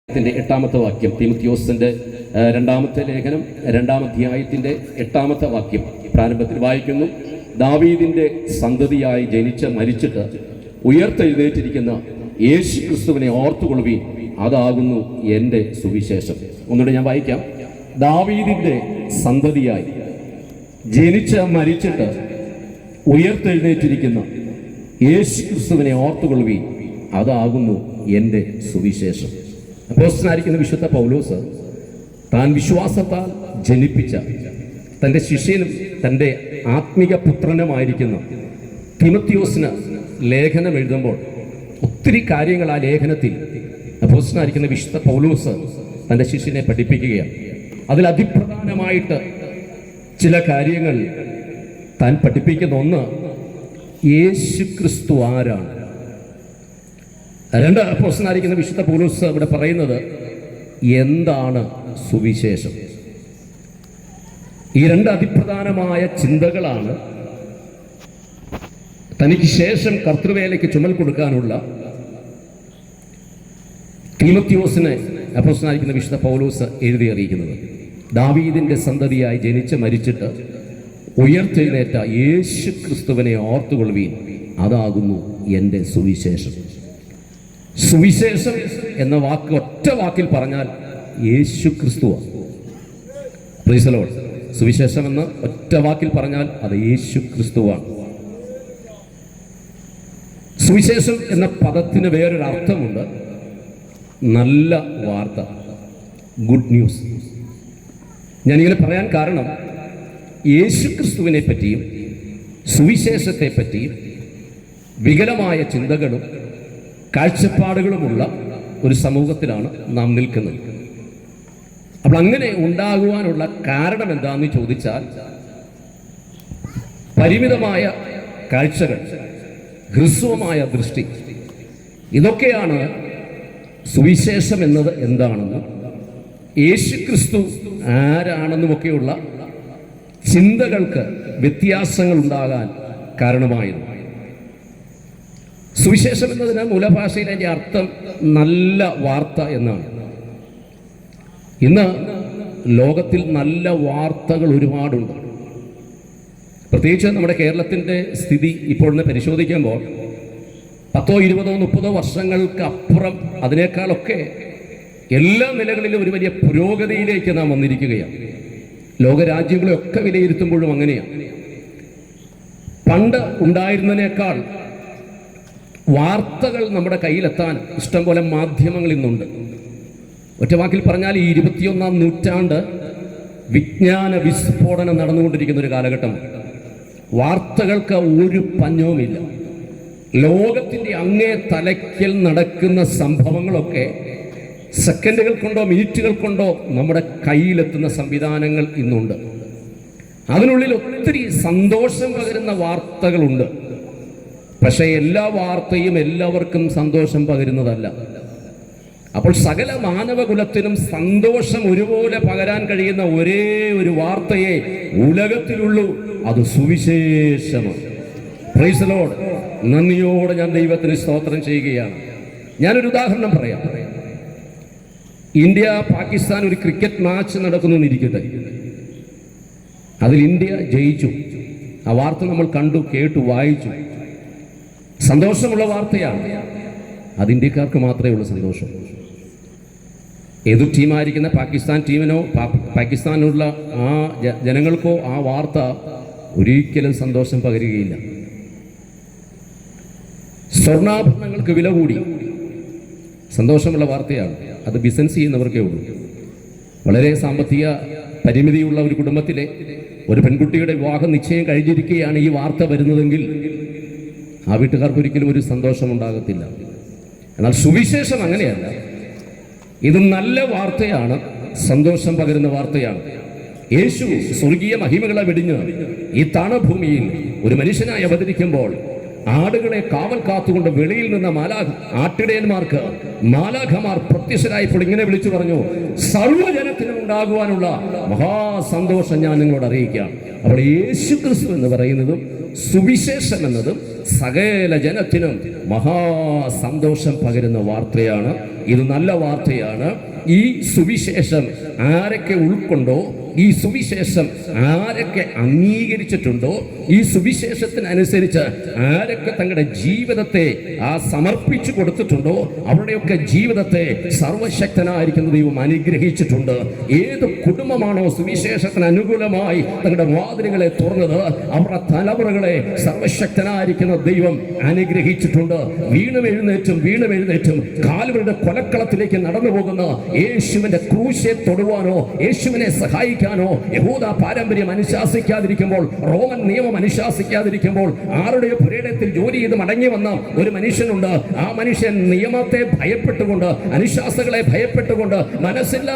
8-ാമത്തെ വാക്യം, തീമോഥെയോസിന്റെ രണ്ടാമത്തെ ലേഖനം 2-ാം അധ്യായത്തിന്റെ 8-ാമത്തെ വാക്യം പ്രാരംഭത്തിൽ വായിക്കുന്നു. ദാവീദിന്റെ സന്തതിയായി ജനിച്ച് മരിച്ചിട്ട് ഉയർത്തെഴുന്നേറ്റിരിക്കുന്ന യേശു ക്രിസ്തുവിനെ ഓർത്തുകൊള്ളുവീൻ, അതാകുന്നു എൻ്റെ സുവിശേഷം. ഒന്നുകൂടെ ഞാൻ വായിക്കാം. ദാവീദിന്റെ സന്തതിയായി ജനിച്ച് മരിച്ചിട്ട് ഉയർത്തെഴുന്നേറ്റിരിക്കുന്ന യേശു ക്രിസ്തുവിനെ ഓർത്തുകൊള്ളുവീൻ, അതാകുന്നു എൻ്റെ സുവിശേഷം. അപ്പോസ്തലനായിരിക്കുന്ന വിശുദ്ധ പൗലോസ് താൻ വിശ്വാസത്താൽ ജനിപ്പിച്ച തൻ്റെ ശിഷ്യനും തൻ്റെ ആത്മീക പുത്രനുമായിരിക്കുന്ന തീമോഥെയോസിന് ലേഖനം എഴുതുമ്പോൾ ഒത്തിരി കാര്യങ്ങൾ ആ ലേഖനത്തിൽ അപ്പോസ്തലനായിരിക്കുന്ന വിശുദ്ധ പൗലോസ് തൻ്റെ ശിഷ്യനെ പഠിപ്പിക്കുകയാണ്. അതിൽ അതിപ്രധാനമായിട്ട് ചില കാര്യങ്ങൾ താൻ പഠിപ്പിക്കുന്ന ഒന്ന്, യേശു ക്രിസ്തു ആരാണ്. 2 അപ്പോസ്തലനായിരിക്കുന്ന വിശുദ്ധ പൗലോസ് ഇവിടെ പറയുന്നത് എന്താണ് സുവിശേഷം. ഈ 2 അതിപ്രധാനമായ ചിന്തകളാണ് തനിക്ക് ശേഷം കർത്തൃവേലയ്ക്ക് ചുമൽ കൊടുക്കാനുള്ള തീമോഥെയോസിനെ അപ്പോസ്തലനായിരിക്കുന്ന വിശുദ്ധ പൗലോസ് എഴുതി അറിയിക്കുന്നത്. ദാവീദിന്റെ സന്തതിയായി ജനിച്ച് മരിച്ചിട്ട് ഉയർത്തെഴുന്നേറ്റ യേശു ക്രിസ്തുവിനെ ഓർത്തുകൊള്ളുവീൻ, അതാകുന്നു എൻ്റെ സുവിശേഷം. സുവിശേഷം എന്ന വാക്ക് ഒറ്റ വാക്കിൽ പറഞ്ഞാൽ യേശു ക്രിസ്തുവാണ്. Price the Lord. സുവിശേഷം എന്ന് ഒറ്റ വാക്കിൽ പറഞ്ഞാൽ അത് യേശു ക്രിസ്തുവാണ്. സുവിശേഷം എന്ന പദത്തിന് വേറൊരു അർത്ഥമുണ്ട്, നല്ല വാർത്ത, ഗുഡ് ന്യൂസ്. ഞാനിങ്ങനെ പറയാൻ കാരണം യേശു ക്രിസ്തുവിനെ പറ്റിയും സുവിശേഷത്തെ പറ്റിയും വികലമായ ചിന്തകളും കാഴ്ചപ്പാടുകളുമുള്ള ഒരു സമൂഹത്തിലാണ് നാം നിൽക്കുന്നത്. അപ്പോൾ അങ്ങനെ ഉണ്ടാകുവാനുള്ള കാരണം എന്താണെന്ന് ചോദിച്ചാൽ, പരിമിതമായ കാഴ്ചകൾ, ഹ്രസ്വമായ ദൃഷ്ടി, ഇതൊക്കെയാണ് സുവിശേഷം എന്നത് എന്താണെന്നും യേശു ക്രിസ്തു ആരാണെന്നുമൊക്കെയുള്ള ചിന്തകൾക്ക് വ്യത്യാസങ്ങൾ ഉണ്ടാകാൻ കാരണമായിരുന്നു. സുവിശേഷം എന്നതിന് മൂലഭാഷയിൽ അതിൻ്റെ അർത്ഥം നല്ല വാർത്ത എന്നാണ്. ഇന്ന് ലോകത്തിൽ നല്ല വാർത്തകൾ ഒരുപാടുണ്ട്. പ്രത്യേകിച്ച് നമ്മുടെ കേരളത്തിൻ്റെ സ്ഥിതി ഇപ്പോഴൊന്ന് പരിശോധിക്കുമ്പോൾ 10, 20, 30 വർഷങ്ങൾക്ക് അപ്പുറം അതിനേക്കാളൊക്കെ എല്ലാ നിലകളിലും ഒരു വലിയ പുരോഗതിയിലേക്ക് നാം വന്നിരിക്കുകയാണ്. ലോകരാജ്യങ്ങളെയൊക്കെ വിലയിരുത്തുമ്പോഴും അങ്ങനെയാണ്. പണ്ട് ഉണ്ടായിരുന്നതിനേക്കാൾ വാർത്തകൾ നമ്മുടെ കയ്യിലെത്താൻ ഇഷ്ടംപോലെ മാധ്യമങ്ങൾ ഇന്നുണ്ട്. ഒറ്റവാക്കിൽ പറഞ്ഞാൽ ഈ 21-ാം നൂറ്റാണ്ട് വിജ്ഞാന വിസ്ഫോടനം നടന്നുകൊണ്ടിരിക്കുന്ന ഒരു കാലഘട്ടമാണ്. വാർത്തകൾക്ക് ഒരു പഞ്ഞവുമില്ല. ലോകത്തിൻ്റെ അങ്ങേ തലയ്ക്കൽ നടക്കുന്ന സംഭവങ്ങളൊക്കെ സെക്കൻഡുകൾ കൊണ്ടോ മിനിറ്റുകൾ കൊണ്ടോ നമ്മുടെ കയ്യിലെത്തുന്ന സംവിധാനങ്ങൾ ഇന്നുണ്ട്. അതിനുള്ളിൽ ഒത്തിരി സന്തോഷം പകരുന്ന വാർത്തകളുണ്ട്. പക്ഷേ എല്ലാ വാർത്തയും എല്ലാവർക്കും സന്തോഷം പകരുന്നതല്ല. അപ്പോൾ സകല മാനവകുലത്തിനും സന്തോഷം ഒരുപോലെ പകരാൻ കഴിയുന്ന ഒരേ ഒരു വാർത്തയെ ഉലകത്തിലുള്ളൂ, അത് സുവിശേഷമാണ്. Price the Lord. നന്ദിയോടെ ഞാൻ ദൈവത്തിന് സ്തോത്രം ചെയ്യുകയാണ്. ഞാനൊരു ഉദാഹരണം പറയാം. ഇന്ത്യ പാകിസ്ഥാൻ ഒരു ക്രിക്കറ്റ് മാച്ച് നടക്കുന്നിരിക്കട്ടെ, അതിൽ ഇന്ത്യ ജയിച്ചു. ആ വാർത്ത നമ്മൾ കണ്ടു, കേട്ടു, വായിച്ചു. സന്തോഷമുള്ള വാർത്തയാണ്. അത് ഇന്ത്യക്കാർക്ക് മാത്രമേ ഉള്ളൂ സന്തോഷം. ഏതു ടീമായിരിക്കുന്ന പാകിസ്ഥാൻ ടീമിനോ പാകിസ്ഥാനുള്ള ആ ജനങ്ങൾക്കോ ആ വാർത്ത ഒരിക്കലും സന്തോഷം പകരുകയില്ല. സ്വർണ്ണാഭരണങ്ങൾക്ക് വില കൂടി, സന്തോഷമുള്ള വാർത്തയാണ്. അത് ബിസിനസ് ചെയ്യുന്നവർക്കേ ഉള്ളൂ. വളരെ സാമ്പത്തിക പരിമിതിയുള്ള ഒരു കുടുംബത്തിലെ ഒരു പെൺകുട്ടിയുടെ വിവാഹം നിശ്ചയം കഴിഞ്ഞിരിക്കുകയാണ് ഈ വാർത്ത വരുന്നതെങ്കിൽ ആ വീട്ടുകാർക്ക് ഒരിക്കലും ഒരു സന്തോഷം ഉണ്ടാകത്തില്ല. എന്നാൽ സുവിശേഷം അങ്ങനെയല്ല. ഇത് നല്ല വാർത്തയാണ്, സന്തോഷം പകരുന്ന വാർത്തയാണ്. യേശു സ്വർഗീയ മഹിമകളെ വെടിഞ്ഞ് ഈ താണഭൂമിയിൽ ഒരു മനുഷ്യനായി അവതരിക്കുമ്പോൾ ആടുകളെ കാവൽ കാത്തുകൊണ്ട് വെളിയിൽ നിന്ന മാലാഖ ആട്ടിടയന്മാർക്ക് മാലാഖമാർ പ്രത്യക്ഷരായപ്പോൾ ഇങ്ങനെ വിളിച്ചു പറഞ്ഞു, സർവ്വജനത്തിനും ഉണ്ടാകുവാനുള്ള മഹാസന്തോഷം ഞാൻ നിങ്ങളോട് അറിയിക്കാം. അപ്പോൾ യേശുക്രിസ്തു എന്ന് പറയുന്നതും സുവിശേഷം എന്നതും സകല ജനത്തിനും മഹാസന്തോഷം പകരുന്ന വാർത്തയാണ്. ഇത് നല്ല വാർത്തയാണ്. ഈ സുവിശേഷം ആരൊക്കെ ഉൾക്കൊണ്ടോ, ഈ സുവിശേഷം ആരൊക്കെ അംഗീകരിച്ചിട്ടുണ്ടോ, ഈ സുവിശേഷത്തിനനുസരിച്ച് ആരൊക്കെ തങ്ങളുടെ ജീവിതത്തെ സമർപ്പിച്ചു കൊടുത്തിട്ടുണ്ടോ, അവരുടെയൊക്കെ ജീവിതത്തെ സർവശക്തനായിരിക്കുന്ന ദൈവം അനുഗ്രഹിച്ചിട്ടുണ്ട്. ഏത് കുടുംബമാണോ സുവിശേഷത്തിന് അനുകൂലമായി തങ്ങളുടെ വാതിലുകളെ തുറന്നത്, അവരുടെ തലമുറകളെ സർവശക്തനായിരിക്കുന്ന ദൈവം അനുഗ്രഹിച്ചിട്ടുണ്ട്. വീണും എഴുന്നേറ്റും കാലുകളുടെ കൊലക്കളത്തിലേക്ക് നടന്നു പോകുന്ന യേശുവിന്റെ ക്രൂശെ തൊടുവാനോ യേശുവിനെ സഹായിക്കാനോ യഹൂദ പാരമ്പര്യം അനുശാസിക്കാതിരിക്കുമ്പോൾ, റോമൻ നിയമം അനുശാസിക്കാതിരിക്കുമ്പോൾ, ആരുടെ പുരയിടത്തിൽ ജോലി ചെയ്ത് മടങ്ങി വന്ന ഒരു മനുഷ്യനുണ്ട്. ആ മനുഷ്യൻ നിയമത്തെ ഭയപ്പെട്ടുകൊണ്ട്, അനുശാസകളെ ഭയപ്പെട്ടുകൊണ്ട്,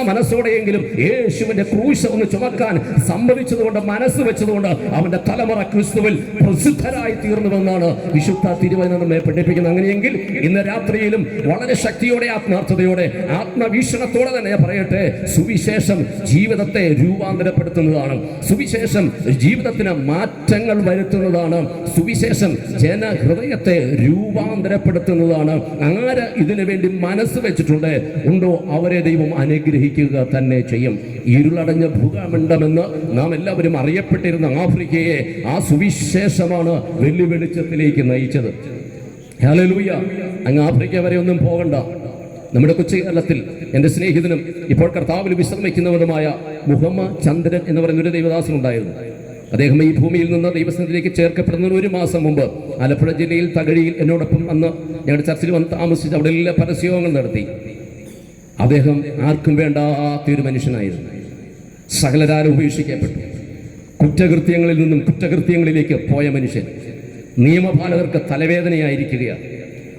മനസ്സോടെയെങ്കിലും യേശുവിന്റെ ക്രൂശ് ഒന്ന് ചുമക്കാൻ സമ്മതിച്ചതുകൊണ്ട്, മനസ്സ് വെച്ചതുകൊണ്ട് അവന്റെ തലമുറ ക്രിസ്തുവിൽ പ്രസിദ്ധരായി തീർന്നുവെന്നാണ് വിശുദ്ധ തിരുവചനം നമ്മെ പഠിപ്പിക്കുന്നത്. അങ്ങനെയെങ്കിൽ ഇന്ന് രാത്രിയിലും വളരെ ശക്തിയോടെ, ആത്മാർത്ഥതയോടെ, ആത്മവീക്ഷണത്തോടെ തന്നെ പറയട്ടെ, സുവിശേഷം ജീവിതത്തെ രൂപാന്തരപ്പെടുത്തുന്നതാണ്. സുവിശേഷം ജീവിതത്തിന് മാറ്റങ്ങൾ വരുത്തുന്നതാണ്. സുവിശേഷം ജനഹൃദയത്തെ രൂപാന്തരപ്പെടുത്തുന്നതാണ്. ആര് ഇതിനു വേണ്ടി മനസ്സ് ഉണ്ടോ അവരെ ദൈവം അനുഗ്രഹിക്കുക തന്നെ ചെയ്യും. ഇരുളടഞ്ഞ ഭൂഖണ്ഡമെന്ന് നാം എല്ലാവരും അറിയപ്പെട്ടിരുന്ന ആഫ്രിക്കയെ ആ സുവിശേഷമാണ് വെള്ളിവെളിച്ചത്തിലേക്ക് നയിച്ചത്. ഹല്ലേലൂയ. അങ്ങ് ആഫ്രിക്ക വരെ ഒന്നും പോകണ്ട. നമ്മുടെ കൊച്ചു കേരളത്തിൽ എൻ്റെ സ്നേഹിതനും ഇപ്പോൾ കർത്താവിൽ വിശ്രമിക്കുന്നവനുമായ മുഹമ്മദ് ചന്ദ്രൻ എന്ന് പറയുന്ന ഒരു ദൈവദാസൻ ഉണ്ടായിരുന്നു. അദ്ദേഹം ഈ ഭൂമിയിൽ നിന്ന് ദൈവസന്നിധിയിലേക്ക് ചേർക്കപ്പെടുന്നതിന് ഒരു മാസം മുമ്പ് ആലപ്പുഴ ജില്ലയിൽ തകഴിയിൽ എന്നോടൊപ്പം വന്ന് ഞങ്ങളുടെ ചർച്ചിൽ വന്ന് താമസിച്ച് അവിടെ എല്ലാ പരസ്യങ്ങൾ നടത്തി. അദ്ദേഹം ആർക്കും വേണ്ടാത്തൊരു മനുഷ്യനായിരുന്നു. സകലരാലും ഉപേക്ഷിക്കപ്പെട്ടു. കുറ്റകൃത്യങ്ങളിൽ നിന്നും കുറ്റകൃത്യങ്ങളിലേക്ക് പോയ മനുഷ്യൻ നിയമപാലകർക്ക് തലവേദനയായിരിക്കുകയാണ്.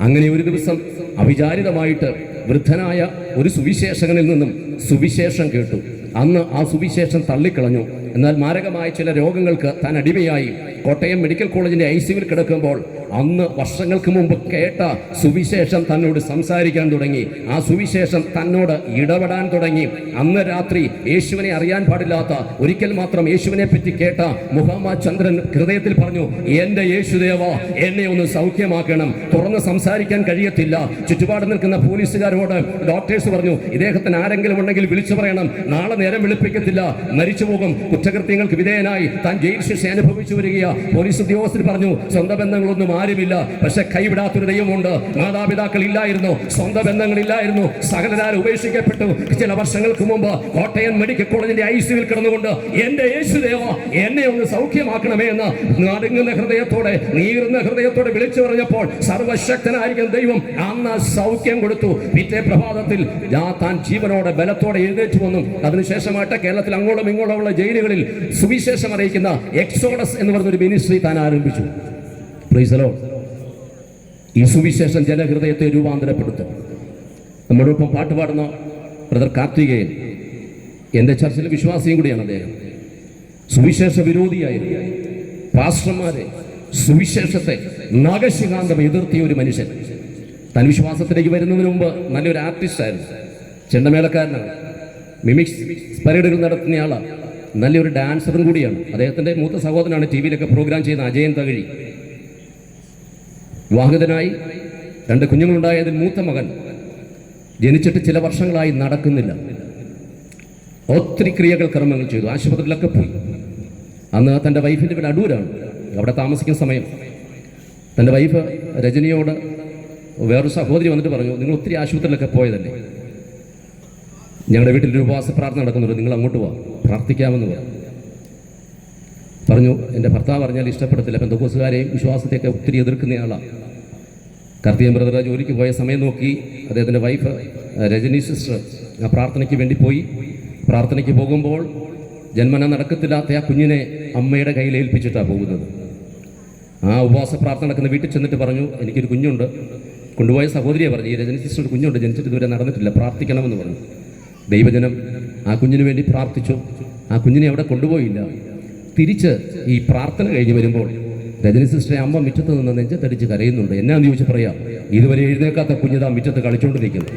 അങ്ങനെ ഒരു ദിവസം അവിചാരിതമായിട്ട് വൃദ്ധനായ ഒരു സുവിശേഷകനിൽ നിന്നും സുവിശേഷം കേട്ടു. അന്ന് ആ സുവിശേഷം തള്ളിക്കളഞ്ഞു. എന്നാൽ മാരകമായ ചില രോഗങ്ങൾക്ക് താൻ അടിമയായി കോട്ടയം മെഡിക്കൽ കോളേജിന്റെ ICUവിൽ കിടക്കുമ്പോൾ അന്ന് വർഷങ്ങൾക്ക് മുമ്പ് കേട്ട സുവിശേഷം തന്നോട് സംസാരിക്കാൻ തുടങ്ങി. ആ സുവിശേഷം തന്നോട് ഇടപെടാൻ തുടങ്ങി. അന്ന് രാത്രി യേശുവിനെ അറിയാൻ പാടില്ലാത്ത, ഒരിക്കൽ മാത്രം യേശുവിനെ പറ്റി കേട്ട മുഹമ്മദ് ചന്ദ്രൻ ഹൃദയത്തിൽ പറഞ്ഞു, എൻ്റെ യേശുദേവ, എന്നെ ഒന്ന് സൗഖ്യമാക്കണം. തുറന്ന് സംസാരിക്കാൻ കഴിയത്തില്ല. ചുറ്റുപാട് നിൽക്കുന്ന പോലീസുകാരോട് ഡോക്ടേഴ്സ് പറഞ്ഞു, ഇദ്ദേഹത്തിന് ആരെങ്കിലും ഉണ്ടെങ്കിൽ വിളിച്ചു പറയണം, നാളെ നേരം വെളുപ്പിക്കത്തില്ല, മരിച്ചു പോകും. കുറ്റകൃത്യങ്ങൾക്ക് വിധേയനായി താൻ ജയിൽ ശിക്ഷ അനുഭവിച്ചു വരികയാ. പോലീസ് ഉദ്യോഗസ്ഥർ പറഞ്ഞു, സ്വന്തം ബന്ധങ്ങളൊന്നും ആരുമില്ല, പക്ഷെ കൈവിടാത്തൊരു ദൈവമുണ്ട്. മാതാപിതാക്കൾ ഇല്ലായിരുന്നു, സ്വന്തം ബന്ധങ്ങളില്ലായിരുന്നു, സകലരാൽ ഉപേക്ഷിക്കപ്പെട്ടു. ചില വർഷങ്ങൾക്ക് മുമ്പ് കോട്ടയം മെഡിക്കൽ കോളേജിന്റെ ICUവിൽ കിടന്നുകൊണ്ട് എൻ്റെ യേശുദേവ, എന്നെ ഒന്ന് സൗഖ്യമാക്കണമേ എന്ന് നടുങ്ങുന്ന ഹൃദയത്തോടെ, നീറുന്ന ഹൃദയത്തോടെ വിളിച്ചു പറഞ്ഞപ്പോൾ സർവശക്തനായിരിക്കും ദൈവം അന്ന് സൗഖ്യം കൊടുത്തു. പിറ്റേ പ്രഭാതത്തിൽ താൻ ജീവനോടെ ബലത്തോടെ എഴുന്നേറ്റ് വന്നു. അതിനുശേഷമായിട്ട് കേരളത്തിൽ അങ്ങോളം ഇങ്ങോളമുള്ള ജയിലുകളിൽ സുവിശേഷം അറിയിക്കുന്ന എക്സോഡസ് എന്ന് പറഞ്ഞൊരു മിനിസ്ട്രി താൻ ആരംഭിച്ചു. Price the Lord. ഈ സുവിശേഷം ജനഹൃദയത്തെ രൂപാന്തരപ്പെടുത്തും. നമ്മോടൊപ്പം പാട്ട് പാടുന്ന ബ്രദർ കാർത്തികേയൻ എൻ്റെ ചർച്ചിലെ വിശ്വാസിയും കൂടിയാണ്. അദ്ദേഹം സുവിശേഷ വിരോധിയായിരുന്നു. പാസ്റ്റർമാരെ, സുവിശേഷത്തെ നാഗശികാന്തം എതിർത്തിയ ഒരു മനുഷ്യൻ. താൻ വിശ്വാസത്തിലേക്ക് വരുന്നതിന് മുമ്പ് നല്ലൊരു ആർട്ടിസ്റ്റായിരുന്നു, ചെണ്ടമേളക്കാരനാണ്, മിമിക്സ് പരേഡുകൾ നടത്തുന്നയാളാണ്, നല്ലൊരു ഡാൻസറും കൂടിയാണ്. അദ്ദേഹത്തിൻ്റെ മൂത്ത സഹോദരനാണ് TV-യിലൊക്കെ പ്രോഗ്രാം ചെയ്യുന്ന അജയൻ തകഴി. വിവാഹിതനായി 2 കുഞ്ഞുങ്ങളുണ്ടായതിൽ മൂത്ത മകൻ ജനിച്ചിട്ട് ചില വർഷങ്ങളായി നടക്കുന്നില്ല. ഒത്തിരി ക്രിയകൾ, കർമ്മങ്ങൾ ചെയ്തു. ആശുപത്രിയിലൊക്കെ പോയി. അന്ന് തൻ്റെ വൈഫിൻ്റെ വീട് അടൂരാണ്. അവിടെ താമസിക്കുന്ന സമയം തൻ്റെ വൈഫ് രജനിയോട് വേറൊരു സഹോദരി വന്നിട്ട് പറഞ്ഞു, നിങ്ങൾ ഒത്തിരി ആശുപത്രിയിലൊക്കെ പോയതല്ലേ, ഞങ്ങളുടെ വീട്ടിൽ ഒരു ഉപവാസ പ്രാർത്ഥന നടക്കുന്നുണ്ട്, നിങ്ങൾ അങ്ങോട്ട് പോവാം, പ്രാർത്ഥിക്കാമെന്ന് പറഞ്ഞു. എൻ്റെ ഭർത്താവ് പറഞ്ഞാൽ ഇഷ്ടപ്പെടത്തില്ല. പെന്തക്കോസ്തുകാരെയും വിശ്വാസത്തെയൊക്കെ ഒത്തിരി എതിർക്കുന്നയാളാണ്. കാർത്തികൻ ബ്രദർ ജോലിക്ക് പോയ സമയം നോക്കി അദ്ദേഹത്തിൻ്റെ വൈഫ് രജനി സിസ്റ്റർ ആ പ്രാർത്ഥനയ്ക്ക് വേണ്ടി പോയി. പ്രാർത്ഥനയ്ക്ക് പോകുമ്പോൾ ജന്മന നടക്കത്തില്ലാത്ത ആ കുഞ്ഞിനെ അമ്മയുടെ കയ്യിൽ ഏൽപ്പിച്ചിട്ടാണ് പോകുന്നത്. ആ ഉപവാസ പ്രാർത്ഥന നടക്കുന്ന വീട്ടിൽ ചെന്നിട്ട് പറഞ്ഞു, എനിക്കൊരു കുഞ്ഞുണ്ട്. കൊണ്ടുപോയ സഹോദരിയെ പറഞ്ഞു, ഈ രജനി സിസ്റ്റർ കുഞ്ഞുണ്ട്, ജനിച്ചിട്ട് ഇതുവരെ നടന്നിട്ടില്ല, പ്രാർത്ഥിക്കണമെന്ന് പറഞ്ഞു. ദൈവജനം ആ കുഞ്ഞിന് വേണ്ടി പ്രാർത്ഥിച്ചു. ആ കുഞ്ഞിനെ അവിടെ കൊണ്ടുപോയില്ല. തിരിച്ച് ഈ പ്രാർത്ഥന കഴിഞ്ഞ് വരുമ്പോൾ രജനി സിസ്റ്ററെ അമ്മ മുറ്റത്ത് നിന്ന് നെഞ്ചത്തടിച്ച് കരയുന്നുണ്ട്. എന്നാന്ന് ചോദിച്ചു പറയാം, ഇതുവരെ എഴുന്നേക്കാത്ത കുഞ്ഞിതാ മുറ്റത്ത് കളിച്ചുകൊണ്ടിരിക്കുന്നു.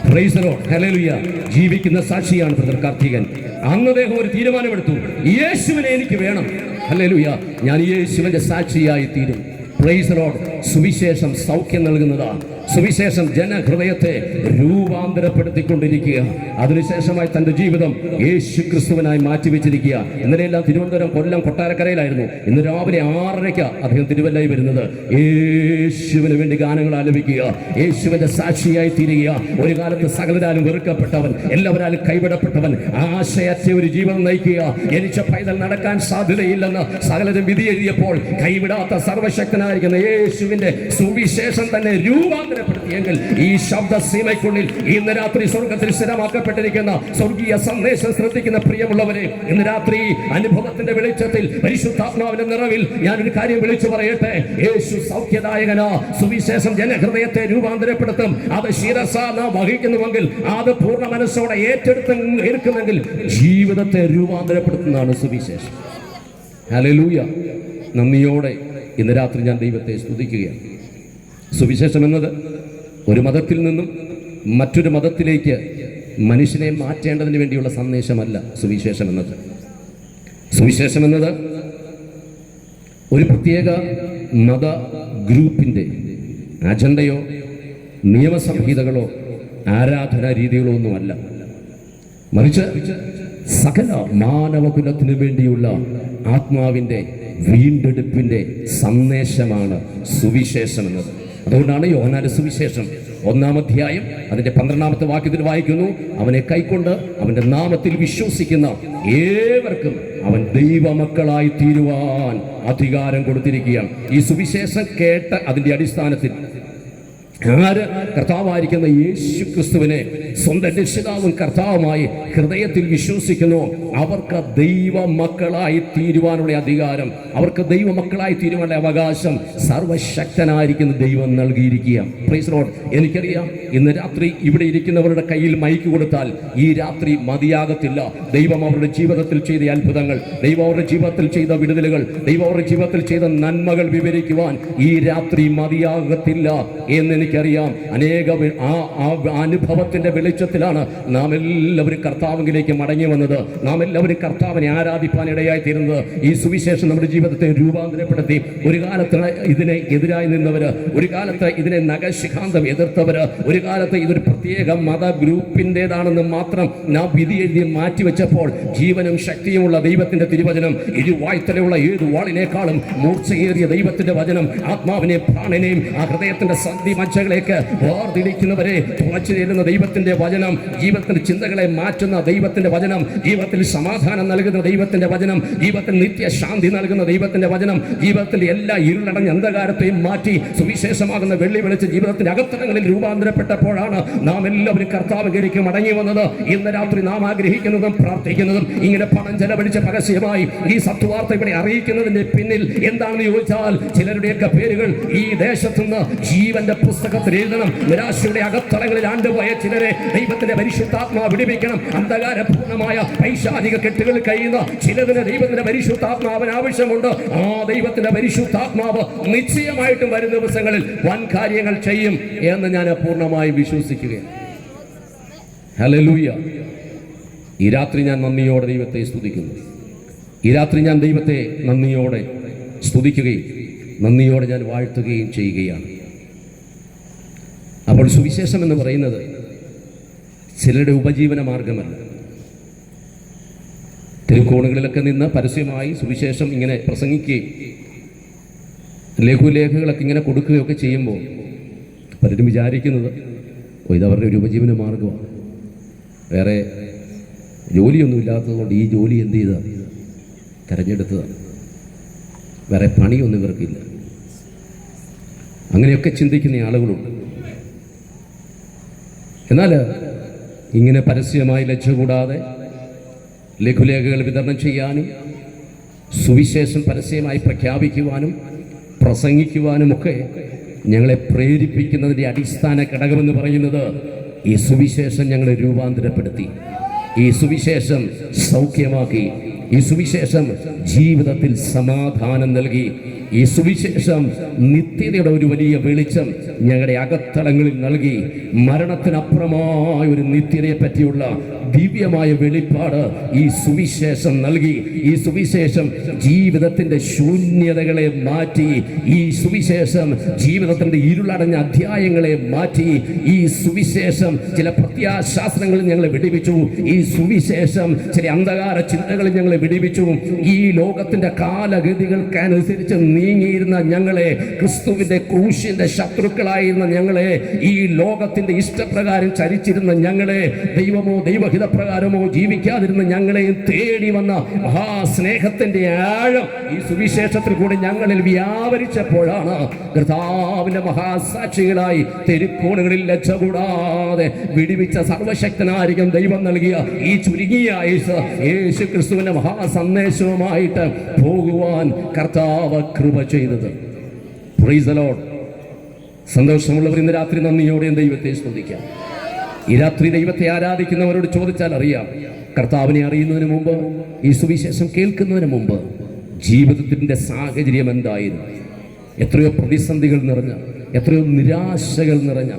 Praise the lord, hallelujah. ജീവിക്കുന്ന സാക്ഷിയാണ് ബ്രദർ കാർത്തികൻ. അന്ന് അദ്ദേഹം ഒരു തീരുമാനമെടുത്തു, യേശുവിനെ എനിക്ക് വേണം. ഹല്ലേലൂയ, ഞാൻ യേശുവിന്റെ സാക്ഷിയായി തീരും. Price the Lord. സുവിശേഷം സൗഖ്യം നൽകുന്നതാണ്. സുവിശേഷം ജനഹൃദയത്തെ രൂപാന്തരപ്പെടുത്തിക്കൊണ്ടിരിക്കുക. അതിനുശേഷമായി തൻ്റെ ജീവിതം യേശു ക്രിസ്തുവിനായി മാറ്റിവെച്ചിരിക്കുക. ഇന്നലെയെല്ലാം തിരുവനന്തപുരം, കൊല്ലം, കൊട്ടാരക്കരയിലായിരുന്നു. ഇന്ന് രാവിലെ 6:30 അദ്ദേഹം തിരുവല്ലയിൽ വരുന്നത്. യേശുവിന് വേണ്ടി ഗാനങ്ങൾ ആലപിക്കുക, യേശുവിന്റെ സാക്ഷിയായി തീരുക. ഒരു കാലത്ത് സകലരാലും വെറുക്കപ്പെട്ടവൻ, എല്ലാവരാലും കൈവിടപ്പെട്ടവൻ, ആശയറ്റ ഒരു ജീവിതം നയിക്കുക. ജനിച്ച പൈതൽ നടക്കാൻ സാധ്യതയില്ലെന്ന് സകലരും വിധി എഴുതിയപ്പോൾ കൈവിടാത്ത സർവശക്തനായിരിക്കുന്ന യേശുവിന്റെ സുവിശേഷം തന്നെ രൂപാന്തരപ്പെടുത്തിയെങ്കിൽ ഈ ശബ്ദ സീമയ്ക്കുള്ളിൽ ഇന്ന് രാത്രി സ്വർഗത്തിൽ സ്ഥിരമാക്കപ്പെട്ടിരിക്കുന്ന സ്വർഗീയ സന്ദേശം ശ്രദ്ധിക്കുന്ന പ്രിയമുള്ളവരെ, ഇന്ന് രാത്രി അനുഭവത്തിന്റെ വെളിച്ചത്തിൽ പരിശുദ്ധാത്മാവിന്റെ നിറവിൽ ഞാനൊരു കാര്യം വിളിച്ചു പറയട്ടെ. യേശു സൗഖ്യദായകനാ. സുവിശേഷം ജനഹൃദയത്തെ രൂപാന്തരപ്പെടുത്തും. അത് ശിരസ നാം വഹിക്കുന്നുവെങ്കിൽ, അത് പൂർണ്ണ മനസ്സോടെ ഏറ്റെടുക്കുന്നെങ്കിൽ ജീവിതത്തെ രൂപാന്തരപ്പെടുത്തുന്നതാണ് സുവിശേഷം. ഹല്ലേലൂയ. നന്ദിയോടെ ഇന്ന് രാത്രി ഞാൻ ദൈവത്തെ സ്തുതിക്കുകയാണ്. സുവിശേഷം എന്നത് ഒരു മതത്തിൽ നിന്നും മറ്റൊരു മതത്തിലേക്ക് മനുഷ്യനെ മാറ്റേണ്ടതിന് വേണ്ടിയുള്ള സന്ദേശമല്ല. സുവിശേഷം എന്നത് ഒരു പ്രത്യേക മത ഗ്രൂപ്പിൻ്റെ അജണ്ടയോ നിയമസംഹിതകളോ ആരാധനാ രീതികളോ ഒന്നുമല്ല. മറിച്ച് സകല മാനവകുലത്തിനു വേണ്ടിയുള്ള ആത്മാവിൻ്റെ വീണ്ടെടുപ്പിൻ്റെ സന്ദേശമാണ് സുവിശേഷം എന്നത്. അതുകൊണ്ടാണ് യോഹന്നാന്റെ സുവിശേഷം 1-ാം അധ്യായം അതിന്റെ 12-ാമത്തെ വാക്യത്തിൽ വായിക്കുന്നു, അവനെ കൈക്കൊണ്ട് അവന്റെ നാമത്തിൽ വിശ്വസിക്കുന്ന ഏവർക്കും അവൻ ദൈവമക്കളായി തീരുവാൻ അധികാരം കൊടുത്തിരിക്കുകയാണ്. ഈ സുവിശേഷം കേട്ട അതിന്റെ അടിസ്ഥാനത്തിൽ ആര് കർത്താവായിരിക്കുന്ന യേശു ക്രിസ്തുവിനെ സ്വന്തം രക്ഷിതാവും കർത്താവുമായി ഹൃദയത്തിൽ വിശ്വസിക്കുന്നു, അവർക്ക് ദൈവമക്കളായി തീരുവാനുള്ള അധികാരം, അവർക്ക് ദൈവമക്കളായി തീരുവാനുള്ള അവകാശം സർവശക്തനായിരിക്കുന്ന ദൈവം നൽകിയിരിക്കുക. Price the Lord. എനിക്കറിയാം, ഇന്ന് രാത്രി ഇവിടെ ഇരിക്കുന്നവരുടെ കയ്യിൽ മൈക്ക് കൊടുത്താൽ ഈ രാത്രി മതിയാകത്തില്ല. ദൈവം അവരുടെ ജീവിതത്തിൽ ചെയ്ത അത്ഭുതങ്ങൾ, ദൈവം അവരുടെ ജീവിതത്തിൽ ചെയ്ത വിടുതലുകൾ, ദൈവം അവരുടെ ജീവിതത്തിൽ ചെയ്ത നന്മകൾ വിവരിക്കുവാൻ ഈ രാത്രി മതിയാകത്തില്ല എന്ന് എനിക്കറിയാം. ആ അനുഭവത്തിന്റെ വെളിച്ചത്തിലാണ് നാം എല്ലാവരും കർത്താവിലേക്ക് മടങ്ങി വന്നത്. നാം എല്ലാവരും കർത്താവിനെ ആരാധിപ്പാൻ ഇടയായി തീരുന്നത്. ഈ സുവിശേഷം നമ്മുടെ ജീവിതത്തെ രൂപാന്തരപ്പെടുത്തി. ഒരു കാലത്ത് ഇതിനെ എതിരായി നിന്നവര്, ഒരു കാലത്ത് ഇതിനെ നഖശിഖാന്തം എതിർത്തവര്, ഒരു കാലത്ത് ഇതൊരു പ്രത്യേക മത ഗ്രൂപ്പിൻ്റെതാണെന്ന് മാത്രം നാം വിധി എഴുതി മാറ്റിവെച്ചപ്പോൾ ജീവനും ശക്തിയുമുള്ള ദൈവത്തിന്റെ തിരുവചനം, ഇരുവായ്ത്തലയുള്ള ഏത് വാളിനേക്കാളും മൂർച്ചയേറിയ ദൈവത്തിന്റെ വചനം ആത്മാവിനെയും പ്രാണനെയും ആ ഹൃദയത്തിന്റെ സന്ധി മജ്ജകളേക്ക് വേർതിരിക്കുന്നവരെ തുളച്ചു ചേരുന്ന ദൈവത്തിന്റെ വചനം, ജീവിതത്തിന്റെ ചിന്തകളെ മാറ്റുന്ന ദൈവത്തിന്റെ വചനം, ജീവിതത്തിൽ സമാധാനം നൽകുന്ന ദൈവത്തിന്റെ വചനം, ജീവിതത്തിൽ നിത്യശാന്തി നൽകുന്ന ദൈവത്തിന്റെ വചനം, ജീവിതത്തിൽ എല്ലാ ഇരുളടഞ്ഞ അന്ധകാരത്തെയും മാറ്റി സുവിശേഷമാകുന്ന വെള്ളി വെളിച്ച് ജീവിതത്തിന്റെ അകത്തളങ്ങളിൽ രൂപാന്തരപ്പെട്ടപ്പോഴാണ് നാം എല്ലാവരും കർത്താവിലേക്ക് മടങ്ങി വന്നത്. ഇന്ന് രാത്രി നാം ആഗ്രഹിക്കുന്നതും പ്രാർത്ഥിക്കുന്നതും ഇങ്ങനെ പണം ചെലവഴിച്ച പരസ്യമായി ഈ സത്വാർത്ത ഇവിടെ അറിയിക്കുന്നതിന്റെ പിന്നിൽ എന്താണെന്ന് ചോദിച്ചാൽ, ചിലരുടെയൊക്കെ പേരുകൾ ഈ ദേശത്തുനിന്ന് ജീവന്റെ പുസ്തകത്തിൽ എഴുതണം. നിരാശയുടെ അകത്തളങ്ങളിൽ ആണ്ടുപോയ ചിലരെ ദൈവത്തിന്റെ പരിശുദ്ധാത്മാവ് വിടുവിക്കണം. അന്ധകാരപൂർണമായ പൈശാചിക കെട്ടുകൾ കഴിയുന്ന ചിലതിന് ദൈവത്തിന്റെ പരിശുദ്ധാത്മാവിന് ആവശ്യമുണ്ട്. ആ ദൈവത്തിന്റെ പരിശുദ്ധാത്മാവ് നിശ്ചയമായിട്ടും വരും ദിവസങ്ങളിൽ വൻ കാര്യങ്ങൾ ചെയ്യും എന്ന് ഞാൻ പൂർണ്ണമായി വിശ്വസിക്കുകയാണ്. ഹല്ലേലൂയ. ഈ രാത്രി ഞാൻ നന്ദിയോടെ ദൈവത്തെ സ്തുതിക്കുന്നു. ഈ രാത്രി ഞാൻ ദൈവത്തെ നന്ദിയോടെ സ്തുതിക്കുകയും നന്ദിയോടെ ഞാൻ വാഴ്ത്തുകയും ചെയ്യുകയാണ്. അപ്പോൾ സുവിശേഷം എന്ന് പറയുന്നത് ചിലരുടെ ഉപജീവന മാർഗമല്ല. തിരുക്കോണുകളിലൊക്കെ നിന്ന് പരസ്യമായി സുവിശേഷം ഇങ്ങനെ പ്രസംഗിക്കുകയും ലഘുലേഖകളൊക്കെ ഇങ്ങനെ കൊടുക്കുകയൊക്കെ ചെയ്യുമ്പോൾ പലരും വിചാരിക്കുന്നത് ഇതവരുടെ ഒരു ഉപജീവന മാർഗമാണ്, വേറെ ജോലിയൊന്നും ഇല്ലാത്തതുകൊണ്ട് ഈ ജോലി എന്ത് ചെയ്തതാണ്, തിരഞ്ഞെടുത്തതാണ്, വേറെ പണിയൊന്നും ഇവർക്കില്ല. അങ്ങനെയൊക്കെ ചിന്തിക്കുന്ന ആളുകളുണ്ട്. എന്നാൽ ഇങ്ങനെ പരസ്യമായി ലജ്ജ കൂടാതെ ലഘുലേഖകൾ വിതരണം ചെയ്യാനും സുവിശേഷം പരസ്യമായി പ്രഖ്യാപിക്കുവാനും പ്രസംഗിക്കുവാനുമൊക്കെ ഞങ്ങളെ പ്രേരിപ്പിക്കുന്നതിൻ്റെ അടിസ്ഥാന ഘടകമെന്ന് പറയുന്നത് ഈ സുവിശേഷം ഞങ്ങളെ രൂപാന്തരപ്പെടുത്തി, ഈ സുവിശേഷം സൗഖ്യമാക്കി, ഈ സുവിശേഷം ജീവിതത്തിൽ സമാധാനം നൽകി, ഈ സുവിശേഷം നിത്യതയുടെ ഒരു വലിയ വെളിച്ചം ഞങ്ങളുടെ അകത്തളങ്ങളിൽ നൽകി മരണത്തിനപ്പുറമായ ഒരു നിത്യതയെ പറ്റിയുള്ള ദിവ്യമായ വെളിപ്പാട് ഈ സുവിശേഷം നൽകി. ഈ സുവിശേഷം ജീവിതത്തിന്റെ ശൂന്യതകളെ മാറ്റി. ഈ സുവിശേഷം ജീവിതത്തിന്റെ ഇരുളടഞ്ഞ അധ്യായങ്ങളെ മാറ്റി. ഈ സുവിശേഷം ചില പ്രത്യാശാസ്ത്രങ്ങളിൽ ഞങ്ങളെ വിടിവിച്ചു. ഈ സുവിശേഷം ചില അന്ധകാര ചിന്തകളിൽ ഞങ്ങളെ വിടിവിച്ചു. ഈ ലോകത്തിന്റെ കാലഗതികൾക്കനുസരിച്ച് നീങ്ങിയിരുന്ന ഞങ്ങളെ, ക്രിസ്തുവിന്റെ ക്രൂശിന്റെ ശത്രുക്കളായിരുന്ന ഞങ്ങളെ, ഈ ലോകത്തിന്റെ ഇഷ്ടപ്രകാരം ചരിച്ചിരുന്ന ഞങ്ങളെ, ദൈവമോ ദൈവഹിതപ്രകാരമോ ജീവിക്കാതിരുന്ന ഞങ്ങളെയും തേടി വന്ന മഹാസ്നേഹത്തിന്റെ ആഴം ഈ സുവിശേഷത്തിൽ കൂടി ഞങ്ങളിൽ വ്യാപരിച്ചപ്പോഴാണ് കർത്താവിന്റെ മഹാസാക്ഷികളായി തെരുക്കോണുകളിൽ ലജ്ജ കൂടാതെ വിടിവിച്ച സർവശക്തനായിരിക്കും ദൈവം നൽകിയ ഈ ചുരുങ്ങിയ ആയുസ് യേശു ക്രിസ്തുവിന്റെ മഹാസന്ദേശവുമായിട്ട് പോകുവാൻ കർത്താവ് കൃപ ചെയ്തത്. Price the Lord. സന്തോഷമുള്ളവർ ഇന്ന് രാത്രി നന്ദിയോടെ ദൈവത്തെ സ്തുതിക്കാം. ഈ രാത്രി ദൈവത്തെ ആരാധിക്കുന്നവരോട് ചോദിച്ചാൽ അറിയാം, കർത്താവിനെ അറിയുന്നതിന് മുമ്പ്, ഈ സുവിശേഷം കേൾക്കുന്നതിന് മുമ്പ് ജീവിതത്തിൻ്റെ സാഹചര്യം എന്തായിരുന്നു? എത്രയോ പ്രതിസന്ധികൾ നിറഞ്ഞ, എത്രയോ നിരാശകൾ നിറഞ്ഞ,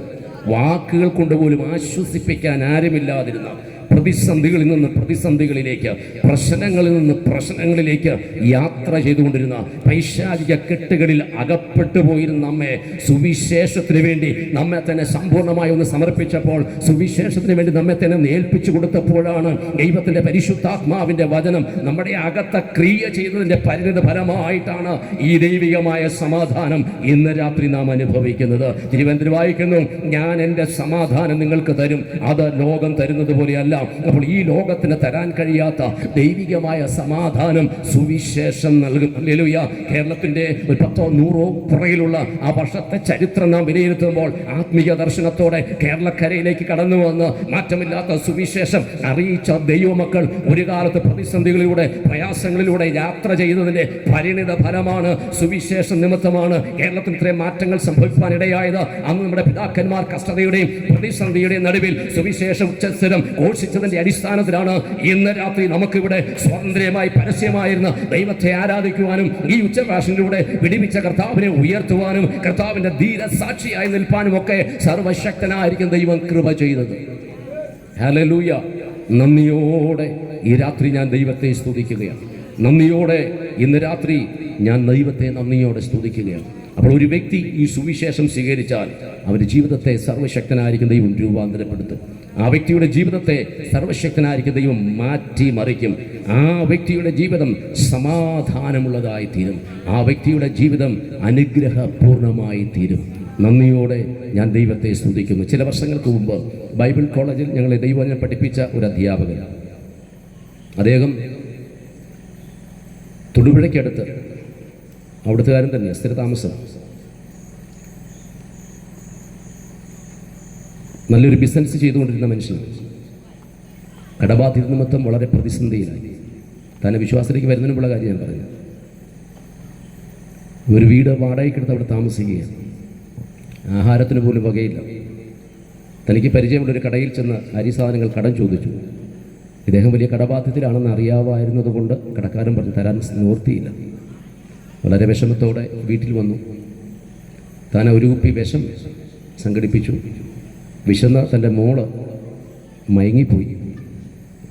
വാക്കുകൾ കൊണ്ടുപോലും ആശ്വസിപ്പിക്കാൻ ആരുമില്ലാതിരുന്ന പ്രതിസന്ധികളിൽ നിന്ന് പ്രതിസന്ധികളിലേക്ക്, പ്രശ്നങ്ങളിൽ നിന്ന് പ്രശ്നങ്ങളിലേക്ക് യാത്ര ചെയ്തുകൊണ്ടിരുന്ന, പൈശാചിക കെട്ടുകളിൽ അകപ്പെട്ടു പോയിരുന്ന നമ്മെ സുവിശേഷത്തിന് വേണ്ടി നമ്മെ തന്നെ സമ്പൂർണ്ണമായി ഒന്ന് സമർപ്പിച്ചപ്പോൾ, സുവിശേഷത്തിന് വേണ്ടി നമ്മെ തന്നെ ഏൽപ്പിച്ചു കൊടുത്തപ്പോഴാണ് ദൈവത്തിൻ്റെ പരിശുദ്ധാത്മാവിൻ്റെ വചനം നമ്മുടെ അകത്ത ക്രിയ ചെയ്തതിൻ്റെ പരിണിത ഫലമായിട്ടാണ് ഈ ദൈവികമായ സമാധാനം ഇന്ന് രാത്രി നാം അനുഭവിക്കുന്നത്. തിരുവനന്തപുരം വായിക്കുന്നു, ഞാൻ എൻ്റെ സമാധാനം നിങ്ങൾക്ക് തരും, അത് ലോകം തരുന്നത് പോലെയല്ല. അപ്പോൾ ഈ ലോകത്തിന് തരാൻ കഴിയാത്ത ദൈവികമായ സമാധാനം സുവിശേഷം നൽകും. ഹല്ലേലൂയ. കേരളത്തിന്റെ ഒരു 10-100 പുറകിലുള്ള ആ വർഷത്തെ ചരിത്രം നാം വിലയിരുത്തുമ്പോൾ ആത്മീയ ദർശനത്തോടെ കേരളക്കരയിലേക്ക് കടന്നു വന്ന് മാറ്റമില്ലാത്ത സുവിശേഷം അറിയിച്ച ദൈവമക്കൾ ഒരു കാലത്ത് പ്രതിസന്ധികളിലൂടെ, പ്രയാസങ്ങളിലൂടെ യാത്ര ചെയ്തതിന്റെ പരിണിത ഫലമാണ്, സുവിശേഷം നിമിത്തമാണ് കേരളത്തിൽ ഇത്രയും മാറ്റങ്ങൾ സംഭവിക്കാനിടയായത്. അന്ന് നമ്മുടെ പിതാക്കന്മാർ കഷ്ടതയുടെയും പ്രതിസന്ധിയുടെയും നടുവിൽ സുവിശേഷം ഉച്ചസ്ഥിരം ഘോഷിച്ചതിന്റെ അടിസ്ഥാനത്തിലാണ് ഇന്ന് രാത്രി നമുക്കിവിടെ സ്വാതന്ത്ര്യമായി പരസ്യമായിരുന്ന ദൈവത്തെ ആരാധിക്കുവാനും ഈ ഉച്ചഭാഷണിലൂടെ വിടിവിച്ച കർത്താവിനെ ഉയർത്തുവാനും കർത്താവിന്റെ ധീരസാക്ഷിയായി നിൽപ്പാനും ഒക്കെ സർവശക്തനായിരിക്കും ദൈവം കൃപ ചെയ്തത്. ഹല്ലേലൂയ. നന്ദിയോടെ ഈ രാത്രി ഞാൻ ദൈവത്തെ സ്തുതിക്കുകയാണ്. നന്ദിയോടെ ഇന്ന് രാത്രി ഞാൻ ദൈവത്തെ നന്ദിയോടെ സ്തുതിക്കുകയാണ്. അപ്പോൾ ഒരു വ്യക്തി ഈ സുവിശേഷം സ്വീകരിച്ചാൽ അവരുടെ ജീവിതത്തെ സർവശക്തനായിരിക്കും ദൈവം രൂപാന്തരപ്പെടുത്തും. ആ വ്യക്തിയുടെ ജീവിതത്തെ സർവശക്തനായിരിക്കും ദൈവം മാറ്റി മറിക്കും. ആ വ്യക്തിയുടെ ജീവിതം സമാധാനമുള്ളതായി തീരും. ആ വ്യക്തിയുടെ ജീവിതം അനുഗ്രഹപൂർണമായി തീരും. നന്ദിയോടെ ഞാൻ ദൈവത്തെ സ്തുതിക്കുന്നു. ചില വർഷങ്ങൾക്ക് മുമ്പ് ബൈബിൾ കോളേജിൽ ഞങ്ങളെ ദൈവവചനം പഠിപ്പിച്ച ഒരു അധ്യാപകൻ, അദ്ദേഹം തൊടുപുഴയ്ക്കടുത്ത്, അവിടുത്തുകാരൻ തന്നെ, സ്ഥിരതാമസം, നല്ലൊരു ബിസിനസ് ചെയ്തുകൊണ്ടിരുന്ന മനുഷ്യനാണ്. കടബാധ്യത നിമിത്തം വളരെ പ്രതിസന്ധിയിലായി. തന്നെ വിശ്വാസത്തിലേക്ക് വരുന്നതിനുള്ള കാര്യം ഞാൻ പറഞ്ഞു. ഒരു വീട് വാടകയ്ക്കെടുത്ത് അവിടെ താമസിക്കുകയാണ്. ആഹാരത്തിന് പോലും വകയില്ല. തനിക്ക് പരിചയമുള്ളൊരു കടയിൽ ചെന്ന് അരി സാധനങ്ങൾ കടം ചോദിച്ചു. ഇദ്ദേഹം വലിയ കടബാധ്യതയിലാണെന്ന് അറിയാമായിരുന്നത് കൊണ്ട് കടക്കാരൻ പറഞ്ഞു തരാൻ നിവൃത്തിയില്ല. വളരെ വിഷമത്തോടെ വീട്ടിൽ വന്നു. താൻ ഒരു കുപ്പി വിഷം സംഘടിപ്പിച്ചു. വിശന്ന തൻ്റെ മോള് മയങ്ങിപ്പോയി.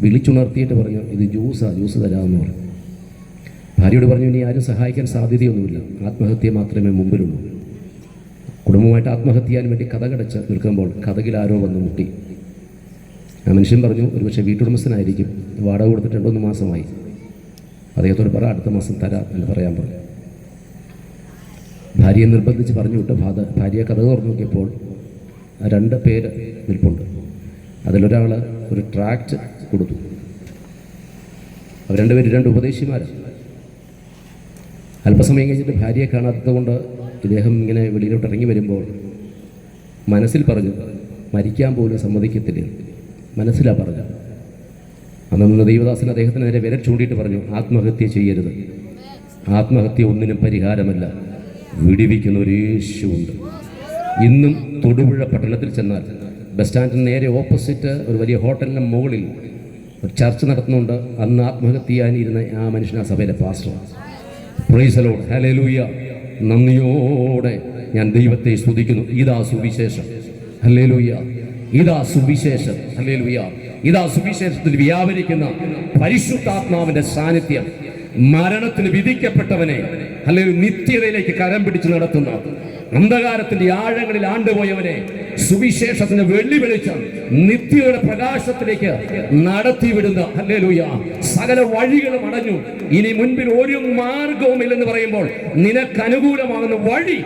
വിളിച്ചുണർത്തിയിട്ട് പറഞ്ഞു, ഇത് ജ്യൂസ് തരാമെന്ന് പറഞ്ഞു. ഭാര്യയോട് പറഞ്ഞു, ഇനി ആരും സഹായിക്കാൻ സാധ്യതയൊന്നുമില്ല, ആത്മഹത്യ മാത്രമേ മുമ്പിലുള്ളൂ. കുടുംബമായിട്ട് ആത്മഹത്യ ചെയ്യാൻ വേണ്ടി കഥകടച്ച് നിൽക്കുമ്പോൾ കഥകിൽ ആരോ വന്ന് മുട്ടി. ആ മനുഷ്യൻ പറഞ്ഞു, ഒരുപക്ഷെ വീട്ടുടമസ്ഥനായിരിക്കും, വാടക കൊടുത്തിട്ട് 2-3 മാസമായി, അദ്ദേഹത്തോട് പറ അടുത്ത മാസം തരാം എന്ന് പറയാൻ പറഞ്ഞു. ഭാര്യയെ നിർബന്ധിച്ച് പറഞ്ഞു വിട്ട് ഭാര്യയെ കഥ തുറന്നു നോക്കിയപ്പോൾ 2 പേര് നിൽപ്പുണ്ട്. അതിലൊരാൾ ഒരു ട്രാക്റ്റ് കൊടുത്തു. അവർ 2 പേര് 2 ഉപദേശിമാരാണ്. അല്പസമയം കഴിഞ്ഞിട്ട് ഭാര്യയെ കാണാത്തത് കൊണ്ട് ഇദ്ദേഹം ഇങ്ങനെ വെളിയിലോട്ട് ഇറങ്ങി വരുമ്പോൾ മനസ്സിൽ പറഞ്ഞു, മരിക്കാൻ പോലും സമ്മതിക്കത്തില്ല. മനസ്സിലാണ് പറഞ്ഞത്. അന്ന് ദൈവദാസൻ അദ്ദേഹത്തിന് നേരെ വിരൽ ചൂണ്ടിയിട്ട് പറഞ്ഞു, ആത്മഹത്യ ചെയ്യരുത്, ആത്മഹത്യ ഒന്നിനും പരിഹാരമല്ല, വിടിവിക്കുന്ന ഒരു യേശുവുണ്ട്. ഇന്നും തൊടുപുഴ പട്ടണത്തിൽ ചെന്നാൽ ബസ് സ്റ്റാൻഡിന് നേരെ ഓപ്പോസിറ്റ് ഒരു വലിയ ഹോട്ടലിൻ്റെ മുകളിൽ ഒരു ചർച്ച നടത്തുന്നുണ്ട്. അന്ന് ആത്മഹത്യ ചെയ്യാനിരുന്ന ആ മനുഷ്യൻ ആ സഭയിലെ pastor. Price the lord. Hallelujah. നന്ദിയോടെ ഞാൻ ദൈവത്തെ സ്തുതിക്കുന്നു. ഇതാ സുവിശേഷം. ഹല്ലേലൂയ. ഇതാ സുവിശേഷം. ഹല്ലേലൂയ. ഇതാ സുവിശേഷത്തിൽ വ്യാപരിക്കുന്ന പരിശുദ്ധാത്മാവിന്റെ സാന്നിധ്യം. മരണത്തിന് വിധിക്കപ്പെട്ടവനെ അല്ലെങ്കിൽ നിത്യതയിലേക്ക് കരം പിടിച്ച് നടത്തുന്ന, അന്ധകാരത്തിന്റെ ആഴങ്ങളിൽ ആണ്ടുപോയവനെ സുവിശേഷത്തിന് വെള്ളിവെളിച്ചം നിത്യയുടെ പ്രകാശത്തിലേക്ക് നടത്തിവിടുന്ന, ഹല്ലേലൂയ, സകല വഴികളും അടഞ്ഞു, ഇനി മുൻപിൽ ഒരു മാർഗവും ഇല്ലെന്ന് പറയുമ്പോൾ നിനക്ക് അനുകൂലമാകുന്ന വഴി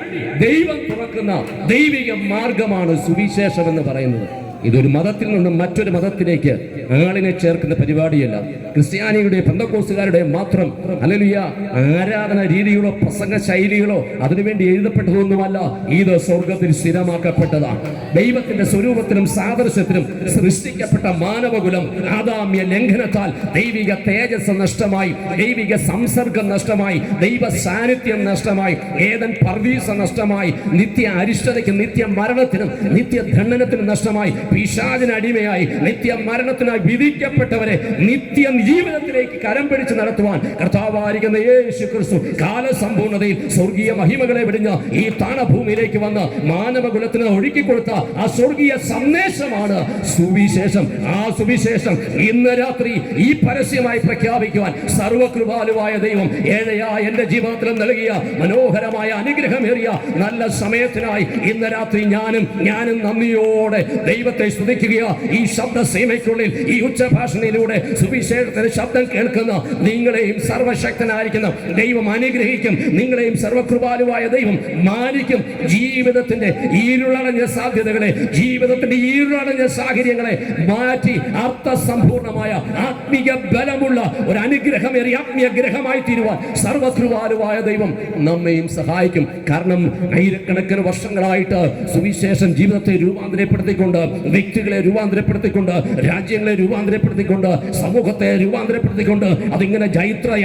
ദൈവം തുറക്കുന്ന ദൈവിക മാർഗമാണ് സുവിശേഷം എന്ന് പറയുന്നത്. ഇതൊരു മതത്തിൽ നിന്നും മറ്റൊരു മതത്തിലേക്ക് ആളിനെ ചേർക്കുന്ന പരിപാടിയല്ല. ക്രിസ്ത്യാനികളുടെ പെന്തക്കോസ്തുകാരുടെ മാത്രം ഹല്ലേലൂയ ആരാധന രീതികളോ പ്രസംഗ ശൈലികളോ അതിനുവേണ്ടി എഴുതപ്പെട്ടതൊന്നുമല്ല. ഇത് സ്വർഗത്തിൽ സ്ഥിരമാക്കപ്പെട്ടതാണ്. ദൈവത്തിന്റെ സ്വരൂപത്തിലും സാദൃശ്യത്തിലും സൃഷ്ടിക്കപ്പെട്ട മാനവകുലം ആദാമ്യ ലംഘനത്താൽ ദൈവിക തേജസ് നഷ്ടമായി, ദൈവിക സംസർഗം നഷ്ടമായി, ദൈവ സാന്നിധ്യം നഷ്ടമായി, ഏദൻ പർദീസ നഷ്ടമായി, നിത്യ അരിഷ്ടതയ്ക്കും നിത്യ മരണത്തിനും നിത്യ ദണ്ഡനത്തിനും നഷ്ടമായി, പിശാചിന് അടിമയായി നിത്യ മരണത്തിനായി വിധിക്കപ്പെട്ടവരെ നിത്യ ജീവിതത്തിലേക്ക് കരം പിടിച്ച് നടത്തുവാൻ കർത്താവായിരിക്കുന്ന യേശു ക്രിസ്തു കാലസമ്പൂർണതയിൽ സ്വർഗീയ മഹിമകളെ വെടിഞ്ഞ് ഈ താണഭൂമിയിലേക്ക് വന്ന് മാനവകുലത്തിന് ഒഴുക്കിക്കൊടുത്ത ആ സ്വർഗീയ സന്ദേശമാണ് സുവിശേഷം. ആ സുവിശേഷം ഇന്ന് രാത്രി ഈ പരസ്യമായി പ്രഖ്യാപിക്കുവാൻ സർവകൃപാലുവായ ദൈവം ഏഴയായ എന്റെ ജീവിതത്തിൽ നൽകിയ മനോഹരമായ അനുഗ്രഹമേറിയ നല്ല സമയത്തിനായി ഇന്ന് രാത്രി ഞാനും നന്ദിയോടെ ദൈവത്തെ സ്തുതിക്കുക. ഈ ശബ്ദ സീമയ്ക്കുള്ളിൽ ഈ ഉച്ചഭാഷണയിലൂടെ സുവിശേഷത്തിന്റെ ശബ്ദം കേൾക്കുന്ന നിങ്ങളെയും സർവശക്തനായിരിക്കുന്ന ദൈവം അനുഗ്രഹിക്കും. നിങ്ങളെയും സർവകൃപാലുവായ ദൈവം മാനിക്കും. ജീവിതത്തിന്റെ ഇരുളടഞ്ഞ സാധ്യതകളെ, ജീവിതത്തിന്റെ ഇരുളടഞ്ഞ സാഹചര്യങ്ങളെ മാറ്റി അർത്ഥസമ്പൂർണമായ ആത്മീയ ബലമുള്ള ഒരു അനുഗ്രഹമേറിയ ആത്മീയ ഗ്രഹമായി തീരുവാൻ സർവകൃപാലുവായ ദൈവം നമ്മയും സഹായിക്കും. കാരണം ആയിരക്കണക്കിന് വർഷങ്ങളായിട്ട് സുവിശേഷം ജീവിതത്തെ രൂപാന്തരപ്പെടുത്തിക്കൊണ്ട്, വ്യക്തികളെ രൂപാന്തരപ്പെടുത്തിക്കൊണ്ട്, രാജ്യങ്ങളെ രൂപാന്തരപ്പെടുത്തിക്കൊണ്ട്, സമൂഹത്തെ രൂപാന്തരപ്പെടുത്തിക്കൊണ്ട് അതിങ്ങനെ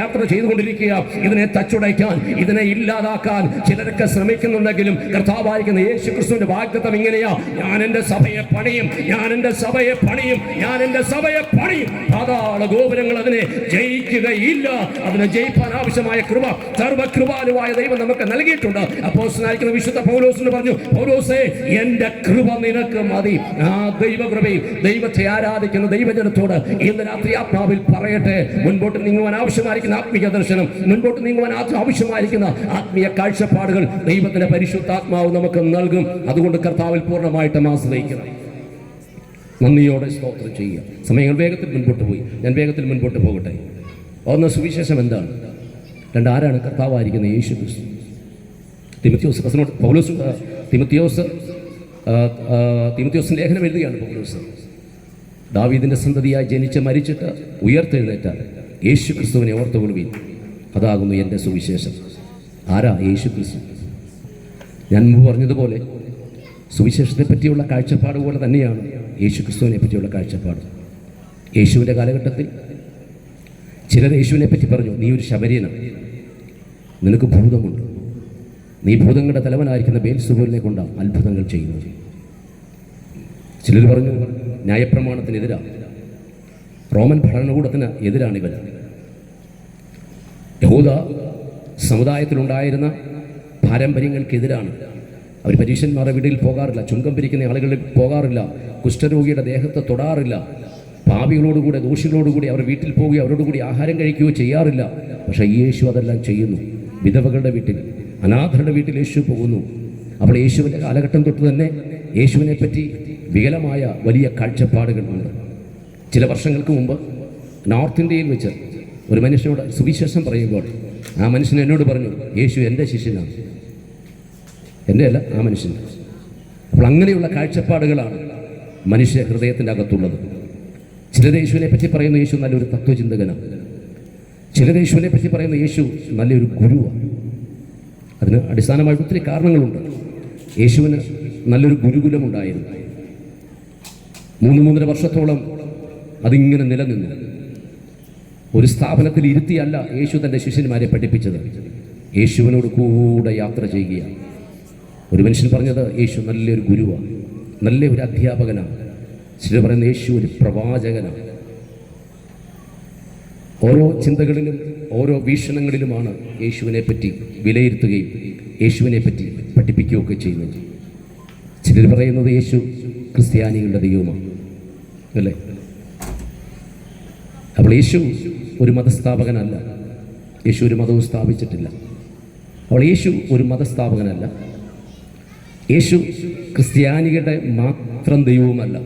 യാത്ര ചെയ്തുകൊണ്ടിരിക്കുക. ഇതിനെ തച്ചുടയ്ക്കാൻ, ഇതിനെ ഇല്ലാതാക്കാൻ ചിലരൊക്കെ ശ്രമിക്കുന്നുണ്ടെങ്കിലും കർത്താവായിരിക്കുന്ന യേശു ക്രിസ്തുവിന്റെ വാഗ്ദത്തം ഇങ്ങനെയാ: ഞാൻ എന്റെ സഭയെ പണിയും, ഞാൻ എന്റെ സഭയെ പണിയും, ഞാൻ എന്റെ സഭയെ പണിയും. പാതാള ഗോപുരങ്ങൾ അതിനെ ജയിക്കുകയില്ല. അതിനെ ജയിപ്പാൻ ആവശ്യമായ കൃപ സർവകൃപാലുവായ ദൈവം നമുക്ക് നൽകിയിട്ടുണ്ട്. അപ്പോസ്തലനായിരിക്കുന്ന വിശുദ്ധ പൗലോസിന് പറഞ്ഞു: പൗലോസേ, എന്റെ കൃപ നിനക്ക് മതി. ആ ദൈവകൃപയിൽ ദൈവത്തെ ആരാധിക്കുന്ന ദൈവജനത്തോട് ഇന്ന് രാത്രി ആത്മാവിൽ പറയട്ടെ, മുൻപോട്ട് നീങ്ങുവാൻ ആവശ്യമായിരിക്കുന്ന ആത്മീയ ദർശനം, മുൻപോട്ട് നീങ്ങുവാൻ ആവശ്യമായിരിക്കുന്ന ആത്മീയ കാഴ്ചപ്പാടുകൾ ദൈവത്തിന്റെ പരിശുദ്ധാത്മാവ് നമുക്ക് നൽകും. അതുകൊണ്ട് കർത്താവിൽ പൂർണ്ണമായിട്ടും ആശ്രയിക്കണം. നന്ദിയോടെ സ്തോത്രം ചെയ്യുക. സമയങ്ങൾ വേഗത്തിൽ മുൻപോട്ട് പോയി, ഞാൻ വേഗത്തിൽ മുൻപോട്ട് പോകട്ടെ. ഒന്ന്, സുവിശേഷം എന്താണ്? രണ്ട്, ആരാണ് കർത്താവായിരിക്കുന്ന യേശു ക്രിസ്തു? തിമത്തിയോസ് ലേഖനം എഴുതുകയാണ് പൗലോസ്. ദാവീദിന്റെ സന്തതിയായി ജനിച്ച് മരിച്ചിട്ട് ഉയർത്തെഴുന്നേറ്റ യേശു ക്രിസ്തുവിനെ ഓർത്തുകൊള്ളുവിൻ, അതാകുന്നു എൻ്റെ സുവിശേഷം. ആരാ യേശു ക്രിസ്തു? ഞാൻ മുമ്പ് പറഞ്ഞതുപോലെ സുവിശേഷത്തെ പറ്റിയുള്ള കാഴ്ചപ്പാട് പോലെ തന്നെയാണ് യേശു ക്രിസ്തുവിനെ പറ്റിയുള്ള കാഴ്ചപ്പാട്. യേശുവിൻ്റെ കാലഘട്ടത്തിൽ ചിലർ യേശുവിനെ പറ്റി പറഞ്ഞു: നീ ഒരു ശബരിയനാണ്, നിനക്ക് ഭൂതമുണ്ട്, നീ ഭൂതങ്ങളുടെ തലവനായിരിക്കുന്ന ബേൽസെബൂലിനെ കൊണ്ട് അത്ഭുതങ്ങൾ ചെയ്യുന്നത്. ചിലർ പറഞ്ഞു ന്യായപ്രമാണത്തിനെതിരാണ്, റോമൻ ഭരണകൂടത്തിന് എതിരാണിവർ. യഹൂദ സമുദായത്തിലുണ്ടായിരുന്ന പാരമ്പര്യങ്ങൾക്കെതിരാണ്. അവർ പരീക്ഷന്മാരുടെ വീട്ടിൽ പോകാറില്ല, ചുങ്കം പിരിക്കുന്ന ആളുകളിൽ പോകാറില്ല, കുഷ്ഠരോഗിയുടെ ദേഹത്തെ തൊടാറില്ല, പാപികളോടുകൂടെ ദോഷികളോടുകൂടി അവർ വീട്ടിൽ പോവുകയോ അവരോടുകൂടി ആഹാരം കഴിക്കുകയോ ചെയ്യാറില്ല. പക്ഷേ യേശു അതെല്ലാം ചെയ്യുന്നു. വിധവകളുടെ വീട്ടിൽ, അനാഥരുടെ വീട്ടിൽ യേശു പോകുന്നു. അപ്പോൾ യേശുവിൻ്റെ കാലഘട്ടം തൊട്ട് തന്നെ യേശുവിനെ പറ്റി വികലമായ വലിയ കാഴ്ചപ്പാടുകളുണ്ട്. ചില വർഷങ്ങൾക്ക് മുമ്പ് നോർത്ത് ഇന്ത്യയിൽ വെച്ച് ഒരു മനുഷ്യനോട് സുവിശേഷം പറയുമ്പോൾ ആ മനുഷ്യൻ എന്നോട് പറഞ്ഞു: യേശു എൻ്റെ ശിഷ്യനാണ്. എൻ്റെ അല്ല, ആ മനുഷ്യൻ. അപ്പോൾ അങ്ങനെയുള്ള കാഴ്ചപ്പാടുകളാണ് മനുഷ്യ ഹൃദയത്തിൻ്റെ അകത്തുള്ളത്. ചിലർ യേശുവിനെ പറ്റി പറയുന്ന യേശു നല്ലൊരു തത്വചിന്തകനാണ്, ചിലർ യേശുവിനെ പറ്റി പറയുന്ന യേശു നല്ലൊരു ഗുരുവാണ്. അതിന് അടിസ്ഥാനമായിട്ട് ഒത്തിരി കാരണങ്ങളുണ്ട്. യേശുവിന് നല്ലൊരു ഗുരുകുലമുണ്ടായിരുന്നു. 3.5 വർഷത്തോളം അതിങ്ങനെ നിലനിന്നു. ഒരു സ്ഥാപനത്തിൽ ഇരുത്തിയല്ല യേശു തൻ്റെ ശിഷ്യന്മാരെ പഠിപ്പിച്ചത്, യേശുവിനോട് കൂടെ യാത്ര ചെയ്യുകയാണ്. ഒരു മനുഷ്യൻ പറഞ്ഞത് യേശു നല്ലൊരു ഗുരുവാണ്, നല്ലൊരു അധ്യാപകനാണ്. ചിലർ പറയുന്ന യേശു ഒരു പ്രവാചകനാണ്. ഓരോ ചിന്തകളിലും ഓരോ വീക്ഷണങ്ങളിലുമാണ് യേശുവിനെ പറ്റി വിലയിരുത്തുകയും യേശുവിനെ പറ്റി പഠിപ്പിക്കുകയൊക്കെ ചെയ്യുന്നത്. ചിലർ പറയുന്നത് യേശു ക്രിസ്ത്യാനികളുടെ ദൈവമാണ്, അല്ലേ? അപ്പോൾ യേശു ഒരു മതസ്ഥാപകനല്ല, യേശു ഒരു മതവും സ്ഥാപിച്ചിട്ടില്ല. അപ്പോൾ യേശു ഒരു മതസ്ഥാപകനല്ല, യേശു ക്രിസ്ത്യാനികളുടെ മാത്രം ദൈവവുമല്ല.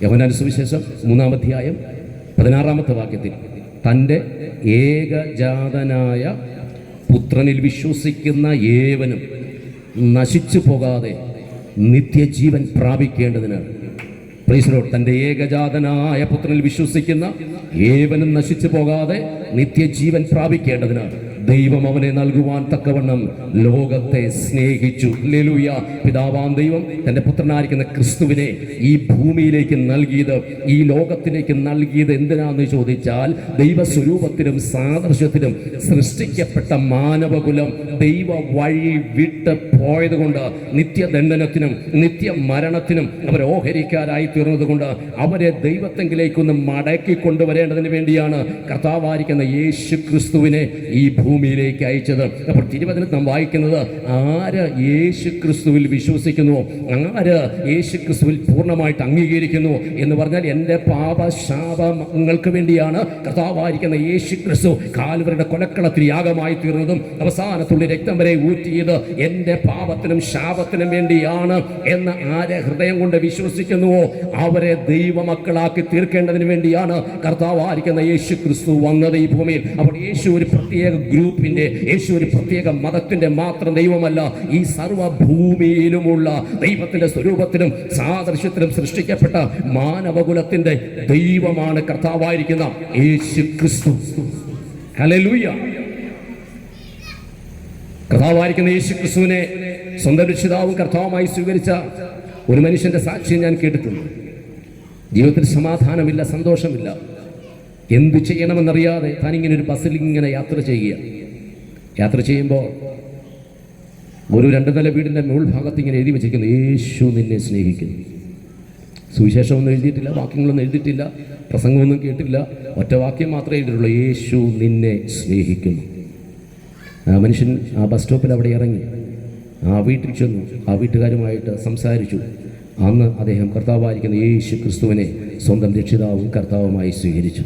യോഹന്നാന്റെ സുവിശേഷം 3-ാം അധ്യായം 16-ാമത്തെ വാക്യത്തിൽ തൻ്റെ ഏകജാതനായ പുത്രനിൽ വിശ്വസിക്കുന്ന ഏവനും നശിച്ചു പോകാതെ നിത്യജീവൻ പ്രാപിക്കേണ്ടതിന്, പ്രൈസ് ലോർഡ്, തൻ്റെ ഏകജാതനായ പുത്രനിൽ വിശ്വസിക്കുന്ന ഏവനും നശിച്ചു പോകാതെ നിത്യജീവൻ പ്രാപിക്കേണ്ടതിന് ദൈവം അവനെ നൽകുവാൻ തക്കവണ്ണം ലോകത്തെ സ്നേഹിച്ചു. ഹല്ലേലൂയ. പിതാവാം ദൈവം തൻ്റെ പുത്രനായിരിക്കുന്ന ക്രിസ്തുവിനെ ഈ ഭൂമിയിലേക്ക് നൽകിയത്, ഈ ലോകത്തിലേക്ക് നൽകിയത് എന്തിനാന്ന് ചോദിച്ചാൽ, ദൈവസ്വരൂപത്തിലും സാദൃശ്യത്തിലും സൃഷ്ടിക്കപ്പെട്ട മാനവകുലം ദൈവ വഴി വിട്ട് പോയത് കൊണ്ട്, നിത്യദണ്ഡനത്തിനും നിത്യമരണത്തിനും അവർ ഓഹരിക്കാരായി തീർന്നത് കൊണ്ട് അവരെ ദൈവത്തെങ്കിലേക്കൊന്ന് മടക്കി കൊണ്ടുവരേണ്ടതിന് വേണ്ടിയാണ് കർത്താവായിരിക്കുന്ന യേശു ക്രിസ്തുവിനെ ഈ ഭൂമിയിലേക്ക് അയച്ചത്. അപ്പോൾ തിരുവചനത്തിൽ നാം വായിക്കുന്നത്, ആര് യേശു ക്രിസ്തുവിൽ വിശ്വസിക്കുന്നുവോ, ആര് യേശു ക്രിസ്തുവിൽ പൂർണ്ണമായിട്ട് അംഗീകരിക്കുന്നു എന്ന് പറഞ്ഞാൽ, എൻ്റെ പാപശാപങ്ങൾക്ക് വേണ്ടിയാണ് കർത്താവായിരിക്കുന്ന യേശു ക്രിസ്തു കാൽവരിയുടെ കൊലക്കളത്തിൽ യാഗമായി തീർന്നതും അവസാനത്തുള്ള രക്തം വരെ ഊറ്റിയത് എൻ്റെ പാപത്തിനും ശാപത്തിനും വേണ്ടിയാണ് എന്ന് ആരെ ഹൃദയം കൊണ്ട് വിശ്വസിക്കുന്നുവോ അവരെ ദൈവമക്കളാക്കി തീർക്കേണ്ടതിന് വേണ്ടിയാണ് കർത്താവായിരിക്കുന്ന യേശു ക്രിസ്തു വന്നത് ഈ ഭൂമിയിൽ. അപ്പോൾ യേശു ഒരു പ്രത്യേക ഗ്രൂപ്പിന്റെ, യേശു ഒരു പ്രത്യേക മതത്തിന്റെ മാത്രം ദൈവമല്ല, ഈ സർവ്വഭൂമിയിലുമുള്ള ദൈവത്തിന്റെ സ്വരൂപത്തിലും സാദൃശ്യത്തിലും സൃഷ്ടിക്കപ്പെട്ട മാനവകുലത്തിന്റെ ദൈവമാണ് കർത്താവായിരിക്കുന്ന യേശു ക്രിസ്തു. ഹല്ലേലൂയ. കർത്താവായിരിക്കുന്ന യേശു ക്രിസ്തുവിനെ സ്വന്തം രക്ഷിതാവും കർത്താവുമായി സ്വീകരിച്ച ഒരു മനുഷ്യന്റെ സാക്ഷ്യം ഞാൻ കേട്ടിട്ടുണ്ട്. ജീവിതത്തിൽ സമാധാനമില്ല, സന്തോഷമില്ല, എന്തു ചെയ്യണമെന്നറിയാതെ താനിങ്ങനെ ഒരു ബസ്സിൽ ഇങ്ങനെ യാത്ര ചെയ്യുമ്പോൾ ഒരു 2 നില വീടിൻ്റെ മുകൾ ഭാഗത്ത് ഇങ്ങനെ എഴുതി വെച്ചിരിക്കുന്നു, യേശു നിന്നെ സ്നേഹിക്കുന്നു. സുവിശേഷമൊന്നും എഴുതിയിട്ടില്ല, വാക്യങ്ങളൊന്നും എഴുതിയിട്ടില്ല, പ്രസംഗമൊന്നും കേട്ടില്ല, ഒറ്റ വാക്യം മാത്രമേ എഴുതിയിട്ടുള്ളൂ, യേശു നിന്നെ സ്നേഹിക്കുന്നു. ആ മനുഷ്യൻ ആ ബസ് സ്റ്റോപ്പിൽ അവിടെ ഇറങ്ങി, ആ വീട്ടിൽ ചെന്നു, ആ വീട്ടുകാരുമായിട്ട് സംസാരിച്ചു. അന്ന് അദ്ദേഹം കർത്താവായിരിക്കുന്ന യേശു ക്രിസ്തുവിനെ സ്വന്തം രക്ഷിതാവും കർത്താവുമായി സ്വീകരിച്ചു.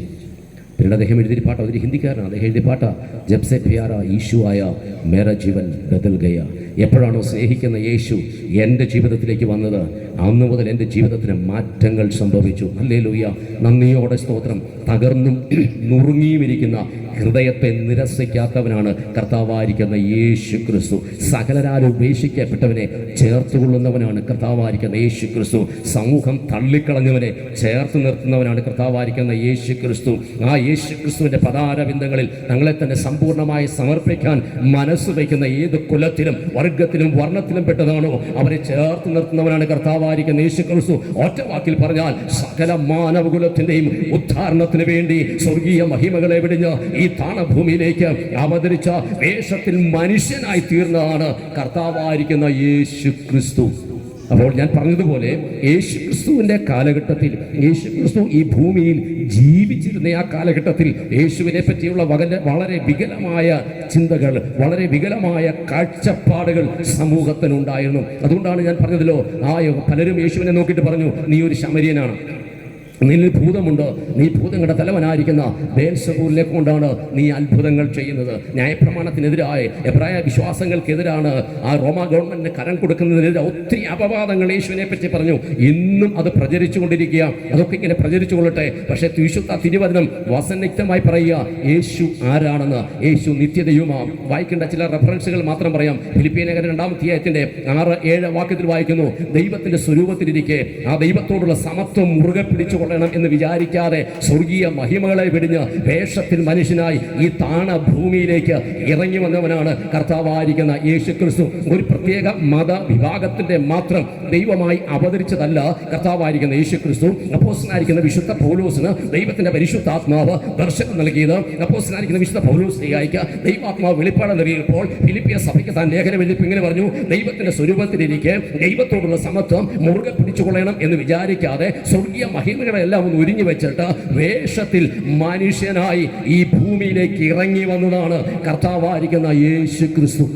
പിന്നീട് അദ്ദേഹം എഴുതിയ പാട്ട്, അതൊരു ഹിന്ദിക്കാരനാണ്, അദ്ദേഹം എഴുതിയ പാട്ട, ജബ്സെ പ്യാര ഈശു ആയ മേര ജീവൻ ബദൽ ഗയ. എപ്പോഴാണോ സ്നേഹിക്കുന്ന യേശു എൻ്റെ ജീവിതത്തിലേക്ക് വന്നത്, അന്ന് മുതൽ എൻ്റെ ജീവിതത്തിന് മാറ്റങ്ങൾ സംഭവിച്ചു. ഹല്ലേലൂയ. നന്ദിയോടെ സ്തോത്രം. തകർന്നും നുറുങ്ങിയുമിരിക്കുന്ന ഹൃദയത്തെ നിരസിക്കാത്തവനാണ് കർത്താവായിരിക്കുന്ന യേശു ക്രിസ്തു. സകലരാലും ഉപേക്ഷിക്കപ്പെട്ടവനെ ചേർത്തുകൊള്ളുന്നവനാണ് കർത്താവായിരിക്കുന്ന യേശു ക്രിസ്തു. സമൂഹം തള്ളിക്കളഞ്ഞവനെ ചേർത്ത് നിർത്തുന്നവനാണ് കർത്താവായിരിക്കുന്ന യേശു ക്രിസ്തു. ആ യേശു ക്രിസ്തുവിൻ്റെ പദാരവിന്ദങ്ങളിൽ ഞങ്ങളെ തന്നെ സമ്പൂർണ്ണമായി സമർപ്പിക്കാൻ മനസ്സ് വയ്ക്കുന്ന ഏത് കുലത്തിലും വർഗത്തിലും വർണ്ണത്തിലും പെട്ടതാണോ അവരെ ചേർത്ത് നിർത്തുന്നവനാണ് കർത്താവായിരിക്കുന്ന യേശു ക്രിസ്തു. ഒറ്റ വാക്കിൽ പറഞ്ഞാൽ, സകല മാനവകുലത്തിൻ്റെയും ഉദ്ധാരണത്തിന് വേണ്ടി സ്വർഗീയ മഹിമകളെ വെടിഞ്ഞ് ഈ താണഭൂമിയിലേക്ക് അവതരിച്ച വേഷത്തിൽ മനുഷ്യനായി തീർന്നതാണ് കർത്താവായിരിക്കുന്ന യേശു ക്രിസ്തു. അപ്പോൾ ഞാൻ പറഞ്ഞതുപോലെ യേശു ക്രിസ്തുവിൻ്റെ കാലഘട്ടത്തിൽ, യേശു ക്രിസ്തു ഈ ഭൂമിയിൽ ജീവിച്ചിരുന്ന ആ കാലഘട്ടത്തിൽ യേശുവിനെ പറ്റിയുള്ള വളരെ വികലമായ ചിന്തകൾ, വളരെ വികലമായ കാഴ്ചപ്പാടുകൾ സമൂഹത്തിനുണ്ടായിരുന്നു. അതുകൊണ്ടാണ് ഞാൻ പറഞ്ഞതല്ലോ, പലരും യേശുവിനെ നോക്കിയിട്ട് പറഞ്ഞു, നീ ഒരു ശമരിയനാണ്, നിന്നിൽ ഭൂതമുണ്ട്, നീ ഭൂതങ്ങളുടെ തലവനായിരിക്കുന്ന ബേൽസെബൂലിനെ കൊണ്ടാണ് നീ അത്ഭുതങ്ങൾ ചെയ്യുന്നത്. ന്യായപ്രമാണത്തിനെതിരായ എബ്രായ വിശ്വാസങ്ങൾക്കെതിരാണ് ആ റോമ ഗവൺമെന്റിന് കരം കൊടുക്കുന്നതിനെതിരെ ഒത്തിരി അപവാദങ്ങൾ യേശുവിനെ പറ്റി പറഞ്ഞു. ഇന്നും അത് പ്രചരിച്ചു കൊണ്ടിരിക്കുക. അതൊക്കെ ഇങ്ങനെ പ്രചരിച്ചു കൊള്ളട്ടെ. പക്ഷേ വിശുദ്ധ തിരുവചനം വസന്നിഗ്ധമായി പറയുക, യേശു ആരാണെന്ന്. യേശു നിത്യദൈവമാണ്. വായിക്കേണ്ട ചില റെഫറൻസുകൾ മാത്രം പറയാം. ഫിലിപ്പിയ ലേഖനം 2-ാം അധ്യായത്തിന്റെ 6-7 വാക്യത്തിൽ വായിക്കുന്നു, ദൈവത്തിന്റെ സ്വരൂപത്തിലിരിക്കെ ആ ദൈവത്തോടുള്ള സമത്വം മുറുകെ പിടിച്ചു എന്ന് വിചാരിക്കാതെ സ്വർഗീയ മഹിമകളെ വെടിഞ്ഞ് വേഷത്തിൽ മനുഷ്യനായി ഈ താണഭൂമിയിലേക്ക് ഇറങ്ങി വന്നവനാണ് കർത്താവായിരിക്കുന്ന യേശു ക്രിസ്തു. ഒരു പ്രത്യേക മതവിഭാഗത്തിന്റെ മാത്രം ദൈവമായി അവതരിച്ചതല്ല കർത്താവായിരിക്കുന്ന യേശു ക്രിസ്തു. അപ്പോസ്തലനായിരിക്കുന്ന വിശുദ്ധ പൗലോസിന് ദൈവത്തിന്റെ പരിശുദ്ധാത്മാവ് ദർശനം നൽകിയത്, അപ്പോസ്തലനായിരിക്കുന്ന വിശുദ്ധ പൗലോസിലേക്ക് ദൈവാത്മാവ് വെളിപ്പാട് നൽകിയപ്പോൾ ഫിലിപ്പിയ സഭയ്ക്ക് താൻ ലേഖനം എഴുതി ഇങ്ങനെ പറഞ്ഞു, ദൈവത്തിന്റെ സ്വരൂപത്തിലിരിക്കെ ദൈവത്തോടുള്ള സമത്വം മുറുകെ പിടിച്ചുകൊള്ളണം എന്ന് വിചാരിക്കാതെ സ്വർഗീയ മഹിമകളെല്ലാം ഒന്ന് ഉരിഞ്ഞു വെച്ചിട്ട് വേഷത്തിൽ മനുഷ്യനായി ഈ ഭൂമിയിലേക്ക് ഇറങ്ങി വന്നതാണ് കർത്താവായിരിക്കുന്ന യേശു ക്രിസ്തു.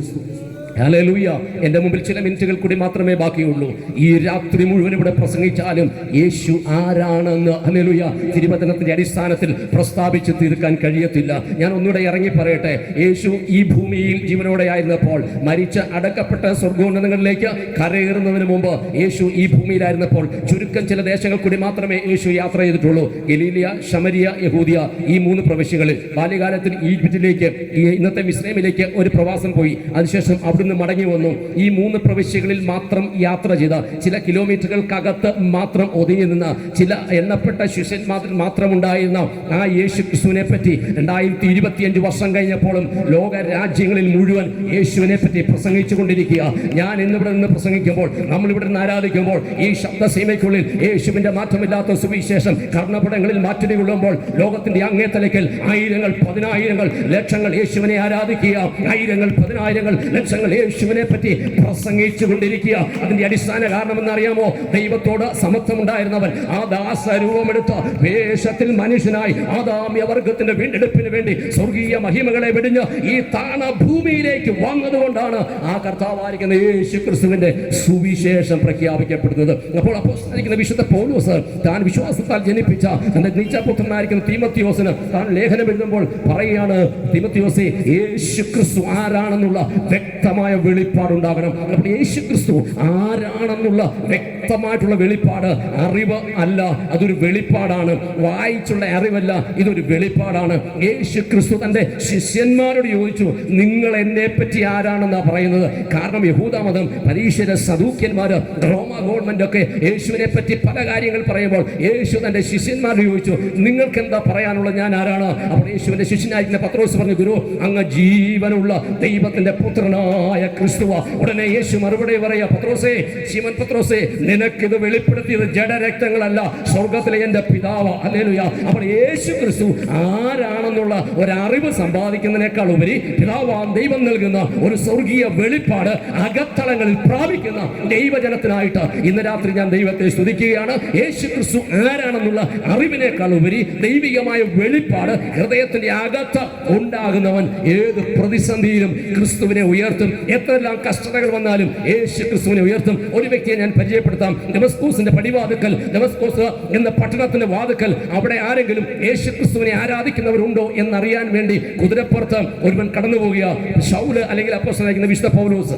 ഹല്ലേലൂയ. എൻ്റെ മുമ്പിൽ ചില മിനിറ്റുകൾ കൂടി മാത്രമേ ബാക്കിയുള്ളൂ. ഈ രാത്രി മുഴുവൻ ഇവിടെ പ്രസംഗിച്ചാലും യേശു ആരാണെന്ന് ഹല്ലേലൂയ തിരുവചനത്തിന്റെ അടിസ്ഥാനത്തിൽ പ്രസ്താവിച്ച് തീർക്കാൻ കഴിയത്തില്ല. ഞാൻ ഒന്നുകൂടെ ഇറങ്ങി പറയട്ടെ. യേശു ഈ ഭൂമിയിൽ ജീവനോടെ ആയിരുന്നപ്പോൾ, മരിച്ച് അടക്കപ്പെട്ട സ്വർഗോന്നതങ്ങളിലേക്ക് കരയേറുന്നതിന് മുമ്പ് യേശു ഈ ഭൂമിയിലായിരുന്നപ്പോൾ ചുരുക്കം ചില ദേശങ്ങൾ കൂടി മാത്രമേ യേശു യാത്ര ചെയ്തിട്ടുള്ളൂ. ഗലീലിയ, ശമരിയ, യഹൂദിയ, ഈ 3 പ്രവിശ്യകളിൽ. ബാല്യകാലത്തിൽ ഈജിപ്തിലേക്ക്, ഇന്നത്തെ മിസ്രൈമിലേക്ക് ഒരു പ്രവാസം പോയി. അതിനുശേഷം അവിടുന്ന് മടങ്ങി വന്നു. ഈ 3 പ്രവിശ്യകളിൽ മാത്രം യാത്ര ചെയ്ത, ചില കിലോമീറ്ററുകൾക്കകത്ത് മാത്രം ഒതുങ്ങി നിന്ന, ചില എണ്ണപ്പെട്ട ശിഷ്യന്മാർ മാത്രം ഉണ്ടായിരുന്ന ആ യേശു ക്രിസ്തുവിനെ പറ്റി 2025 വർഷം കഴിഞ്ഞപ്പോഴും ലോക രാജ്യങ്ങളിൽ മുഴുവൻ യേശുവിനെ പറ്റി പ്രസംഗിച്ചു കൊണ്ടിരിക്കുക. ഞാൻ ഇന്നിവിടെ നിന്ന് പ്രസംഗിക്കുമ്പോൾ, നമ്മളിവിടെ നിന്ന് ആരാധിക്കുമ്പോൾ, ഈ ശബ്ദസീമയ്ക്കുള്ളിൽ യേശുവിന്റെ മാറ്റമില്ലാത്ത സുവിശേഷം കർണപടങ്ങളിൽ മാറ്റി കൊള്ളുമ്പോൾ ലോകത്തിന്റെ അങ്ങേത്തലയ്ക്കൽ ആയിരങ്ങൾ, പതിനായിരങ്ങൾ, ലക്ഷങ്ങൾ യേശുവിനെ ആരാധിക്കുക. ആയിരങ്ങൾ, പതിനായിരങ്ങൾ, ലക്ഷങ്ങൾ യേശുവിനെ പറ്റി പ്രസംഗിച്ചു കൊണ്ടിരിക്കുക. അതിന്റെ അടിസ്ഥാന കാരണമെന്ന് അറിയാമോ? ദൈവത്തോട് സമത്വമുണ്ടായിരുന്നവൻ ആ ദാസരൂപമെടുത്ത വേഷത്തിൽ മനുഷ്യനായി ആദാമ്യ വർഗത്തിന്റെ വീണ്ടെടുപ്പിന് വേണ്ടി സ്വർഗീയ മഹിമകളെ വെടിഞ്ഞ് ഈ താണ ഭൂമിയിലേക്ക് വന്നതുകൊണ്ടാണ് ആ കർത്താവായിരിക്കുന്ന യേശു ക്രിസ്തുവിന്റെ സുവിശേഷം പ്രഖ്യാപിക്കപ്പെടുന്നത്. അപ്പോൾ അപ്പോസ്തലനായിരിക്കുന്ന വിശുദ്ധ പൗലോസ് താൻ വിശ്വാസത്താൽ ജനിപ്പിച്ച തന്റെ നീച്ചപുത്രനായിരിക്കുന്ന തീമോത്തിയോസിന് താൻ ലേഖനം എഴുതുമ്പോൾ പറയുകയാണ്, തീമോത്തിയോസേ, യേശു ക്രിസ്തു ആരാണെന്നുള്ള വ്യക്തമായ വെളിപ്പാടുണ്ടാകണം. അപ്പോൾ യേശു ക്രിസ്തു ആരാണെന്നുള്ള വ്യക്തമായിട്ടുള്ള വെളിപ്പാട് അറിവ് അല്ല, അതൊരു വെളിപ്പാടാണ്. വായിച്ചുള്ള അറിവല്ല, ഇതൊരു വെളിപ്പാടാണ്. യേശു ക്രിസ്തു തന്റെ ശിഷ്യന്മാരോട് ചോദിച്ചു, നിങ്ങൾ എന്നെ പറ്റി ആരാണെന്നാ പറയുന്നത്? കാരണം യഹൂദ മതം, പരീശര്, സദൂക്യന്മാര്, റോമ ഗവൺമെന്റ് ഒക്കെ യേശുവിനെ പറ്റി പല കാര്യങ്ങൾ പറയുമ്പോൾ യേശു തന്റെ ശിഷ്യന്മാരോട് ചോദിച്ചു, നിങ്ങൾക്ക് എന്താ പറയാനുള്ളത്? ഞാൻ ആരാണ്? അപ്പോൾ യേശുവിന്റെ ശിഷ്യനായിരിക്കുന്ന പത്രോസ് പറഞ്ഞു, ഗുരു, അങ്ങ് ജീവനുള്ള ദൈവത്തിന്റെ പുത്രനായ ക്രിസ്തുവ. ഉടനെ യേശു മറുപടി പറയാ, പത്രോസേ, ശിമോൻ പത്രോസേ, നിനക്കിത് വെളിപ്പെടുത്തിയത് ജഡരക്തങ്ങളല്ല, സ്വർഗത്തിലെ എന്റെ പിതാവ്. ഹല്ലേലൂയ. അപ്പോൾ യേശു ക്രിസ്തു ആരാണെന്നുള്ള ഒരറിവ് സമ്പാദിക്കുന്നതിനേക്കാൾ ഉപരി പിതാവാം ദൈവം നൽകുന്ന ഒരു സ്വർഗീയ വെളിപ്പാട് അകത്തളങ്ങളിൽ പ്രാപിക്കുന്ന ദൈവജനത്തിനായിട്ട് ഇന്ന് രാത്രി ഞാൻ ദൈവത്തെ സ്തുതിക്കുകയാണ്. യേശു ക്രിസ്തു ആരാണെന്നുള്ള അറിവിനേക്കാൾ ഉപരി ദൈവികമായ വെളിപ്പാട് ഹൃദയത്തിന്റെ അകത്ത് ഉണ്ടാകുന്നവൻ ഏത് പ്രതിസന്ധിയിലും ക്രിസ്തുവിനെ ഉയർത്തും. എത്രയെല്ലാം കഷ്ടതകൾ വന്നാലും യേശു ക്രിസ്തുവിനെ ഉയർത്തും. ഒരു വ്യക്തിയെ ഞാൻ പരിചയപ്പെടുത്താം. ദമസ്കോസിന്റെ പടിവാതുക്കൽ, ദമസ്കോസ് എന്ന പട്ടണത്തിന്റെ വാതുക്കൽ, അവിടെ ആരെങ്കിലും യേശു ക്രിസ്തുവിനെ ആരാധിക്കുന്നവരുണ്ടോ എന്നറിയാൻ വേണ്ടി കുതിരപ്പുറത്ത് ഒരുവൻ കടന്നു പോകുക. ശൗല് അല്ലെങ്കിൽ അപ്പോസ്തലനായിരിക്കുന്ന വിശുദ്ധ പൗലോസ്.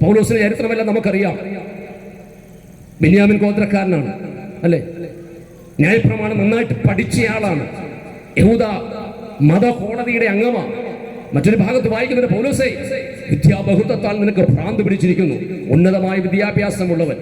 പൗലോസിന്റെ ചരിത്രമെല്ലാം നമുക്കറിയാം. ബെന്യാമിൻ ഗോത്രക്കാരനാണ്, അല്ലേ? ന്യായപ്രമാണം നന്നായിട്ട് പഠിച്ചയാളാണ്. യഹൂദ മത കോടതിയുടെ അംഗമാണ്. മറ്റൊരു ഭാഗത്ത് വായിക്കുന്നത്, പൗലോസേ, വിദ്യാബഹുത്വത്താൽ നിനക്ക് ഭ്രാന്ത് പിടിച്ചിരിക്കുന്നു. ഉന്നതമായ വിദ്യാഭ്യാസമുള്ളവൻ.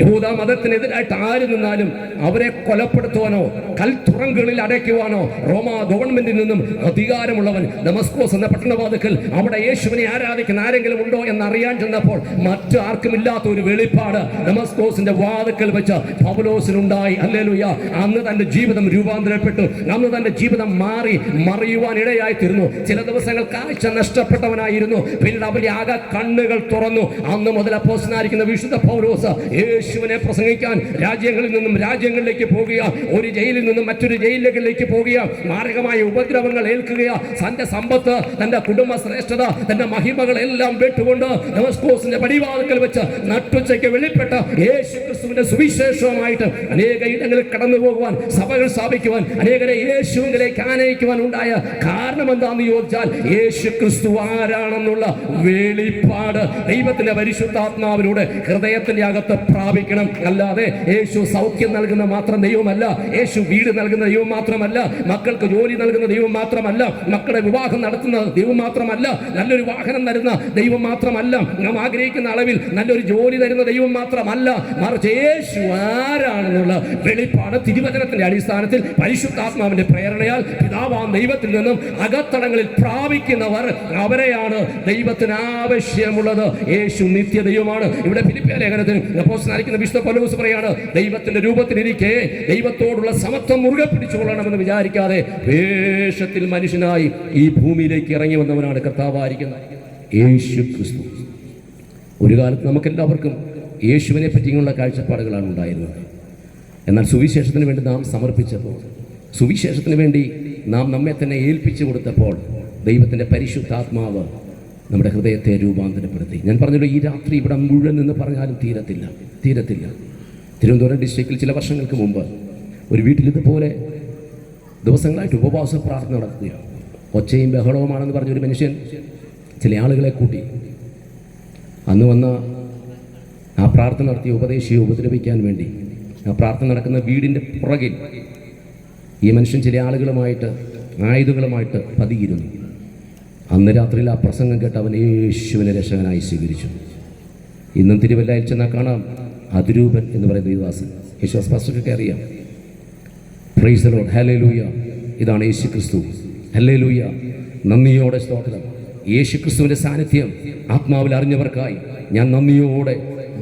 യഹൂദ മതത്തിനെതിരായിട്ട് ആര് നിന്നാലും അവരെ കൊലപ്പെടുത്തുവാനോ കൽത്തുറങ്കളിൽ അടയ്ക്കുവാനോ റോമ ഗവൺമെന്റിൽ നിന്നും അധികാരമുള്ളവൻ. ദമസ്കോസ് എന്ന പട്ടണവാതുക്കൽ അവിടെ യേശുവിനെ ആരാധിക്കുന്ന ആരെങ്കിലും ഉണ്ടോ എന്നറിയാൻ ചെന്നപ്പോൾ മറ്റു ആർക്കുമില്ലാത്ത ഒരു വെളിപ്പാട് ദമസ്കോസിന്റെ വാതുക്കൽ വെച്ച് പൗലോസിനുണ്ടായി. ഹല്ലേലൂയ. അന്ന് തന്റെ ജീവിതം രൂപാന്തരപ്പെട്ടു. അന്ന് തന്റെ ജീവിതം മാറി മറിയുവാൻ ഇടയായി തീർന്നു. ചില ദിവസങ്ങൾ കാഴ്ച നഷ്ടപ്പെട്ടവനായിരുന്നു. പിന്നീട് അവന്റെ ആകെ കണ്ണുകൾ തുറന്നു. അന്ന് മുതൽ അപ്പോസ്തലനായിരിക്കുന്ന വിശുദ്ധ പൗലോസ് യേശുവിനെ പ്രസംഗിക്കാൻ രാജ്യങ്ങളിൽ നിന്നും രാജ്യങ്ങളിലേക്ക് പോകുക, ഒരു ജയിലിൽ നിന്നും മറ്റൊരു ജയിലുകളിലേക്ക് പോകുക, മാരകമായ ഉപദ്രവങ്ങൾ ഏൽക്കുക, തന്റെ സമ്പത്ത്, തന്റെ കുടുംബ ശ്രേഷ്ഠത, തന്റെ മഹിമകൾ എല്ലാം വിട്ടുകൊണ്ട് ദമസ്കോസിന്റെ പടിവാതിൽക്കൽ വെച്ച് നട്ടുച്ചയ്ക്ക് വെളിപ്പെട്ട യേശു ക്രിസ്തുവിന്റെ സുവിശേഷവുമായിട്ട് അനേക ഇടങ്ങളിൽ കടന്നു പോകുവാൻ, സഭകൾ സ്ഥാപിക്കുവാൻ, അനേകരെ യേശുവിലേക്ക് ആനയിക്കുവാൻ ഉണ്ടായ കാരണം എന്താണെന്ന് ചോദിച്ചാൽ യേശു ക്രിസ്തു ആരാണെന്നുള്ള വെളിപ്പാട് ദൈവത്തിന്റെ പരിശുദ്ധാത്മാവിലൂടെ ഹൃദയത്തിന്റെ അകത്ത് പ്രാപിക്കണം. അല്ലാതെ യേശു സൗഖ്യം നൽകുന്ന മാത്രം ദൈവമല്ല, യേശു വീട് നൽകുന്ന ദൈവം മാത്രമല്ല, മക്കൾക്ക് ജോലി നൽകുന്ന ദൈവം മാത്രമല്ല, മക്കളുടെ വിവാഹം നടത്തുന്ന ദൈവം മാത്രമല്ല, നല്ലൊരു വാഹനം തരുന്ന ദൈവം മാത്രമല്ല, നാം ആഗ്രഹിക്കുന്ന അളവിൽ നല്ലൊരു ജോലി തരുന്ന ദൈവം മാത്രമല്ല, മറിച്ച് യേശു ആരാണെന്നുള്ള വെളിപ്പാട് തിരുവചനത്തിന്റെ അടിസ്ഥാനത്തിൽ പരിശുദ്ധാത്മാവിന്റെ പ്രേരണയാൽ പിതാവാം ദൈവത്തിൽ നിന്നും അകത്തളങ്ങളിൽ പ്രാപിക്കുന്നവർ, അവരെയാണ് ദൈവത്തിന് ആവശ്യമുള്ളത്. യേശു നിത്യദൈവമാണ്. ഇവിടെ ഫിലിപ്പിയ ലേഖനത്തിൽ അപ്പോസ്തലനായിരിക്കുന്ന വിശുദ്ധ പൗലോസ് പറയാണ്, ദൈവത്തിന്റെ രൂപത്തിലിരിക്കെ ദൈവത്തോടുള്ള സമത്വം മുറുകെ പിടിച്ചുകൊള്ളണമെന്ന് വിചാരിക്കാതെ വേഷത്തിൽ മനുഷ്യനായി ഈ ഭൂമിയിലേക്ക് ഇറങ്ങി വന്നവനാണ് കർത്താവായിരിക്കുന്ന യേശു ക്രിസ്തു. ഒരു കാലത്ത് നമുക്കെല്ലാവർക്കും യേശുവിനെ പറ്റിയുള്ള കാഴ്ചപ്പാടുകളാണ് ഉണ്ടായിരുന്നത്. എന്നാൽ സുവിശേഷത്തിന് വേണ്ടി നാം സമർപ്പിച്ചപ്പോൾ, സുവിശേഷത്തിന് വേണ്ടി നാം നമ്മെ തന്നെ ഏൽപ്പിച്ചു കൊടുത്തപ്പോൾ ദൈവത്തിൻ്റെ പരിശുദ്ധാത്മാവ് നമ്മുടെ ഹൃദയത്തെ രൂപാന്തരപ്പെടുത്തി. ഞാൻ പറഞ്ഞല്ലോ, ഈ രാത്രി ഇവിടെ മുഴുവൻ എന്ന് പറഞ്ഞാലും തീരത്തില്ല. തിരുവനന്തപുരം ഡിസ്ട്രിക്റ്റിൽ ചില വർഷങ്ങൾക്ക് മുമ്പ് ഒരു വീട്ടിൽ ഇതുപോലെ ദിവസങ്ങളായിട്ട് ഉപവാസ പ്രാർത്ഥന നടത്തുകയാണ്. ഒച്ചയും ബഹളവുമാണെന്ന് പറഞ്ഞൊരു മനുഷ്യൻ ചില ആളുകളെ കൂട്ടി അന്ന് വന്ന ആ പ്രാർത്ഥന നടത്തിയ ഉപദേശിയെ ഉപദ്രവിക്കാൻ വേണ്ടി ആ പ്രാർത്ഥന നടക്കുന്ന വീടിൻ്റെ പുറകിൽ ഈ മനുഷ്യൻ ചില ആളുകളുമായിട്ട് ആയുധങ്ങളുമായിട്ട് പതിയിരുന്നു. അന്ന് രാത്രിയിൽ ആ പ്രസംഗം കേട്ട് അവൻ യേശുവിനെ രക്ഷകനായി സ്വീകരിച്ചു. ഇന്നും തിരുവല്ലയിൽ ചെന്നാൽ കാണാം അതിരൂപൻ എന്ന് പറയുന്ന ദേവദാസൻ. യേശുദാസ് പാസ്റ്റർക്കൊക്കെ അറിയാം. Price the lord, hallelujah. ഇതാണ് യേശു ക്രിസ്തു. ഹല്ലേലൂയ. നന്ദിയോടെ സ്തോത്രം. യേശു ക്രിസ്തുവിൻ്റെ സാന്നിധ്യം ആത്മാവിൽ അറിഞ്ഞവർക്കായി ഞാൻ നന്ദിയോടെ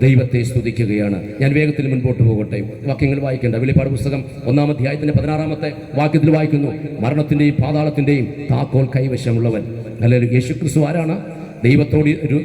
ദൈവത്തെ സ്തുതിക്കുകയാണ്. ഞാൻ വേഗത്തിൽ മുൻപോട്ട് പോകട്ടെ. വാക്യങ്ങൾ വായിക്കേണ്ട. വെളിപ്പാട് പുസ്തകം 1-ാം അധ്യായത്തിൻ്റെ 16-ാമത്തെ വാക്യത്തിൽ വായിക്കുന്നു, മരണത്തിൻ്റെയും പാതാളത്തിൻ്റെയും താക്കോൽ കൈവശമുള്ളവൻ. അല്ലെങ്കിൽ യേശു ക്രിസ്തു ആരാണ്?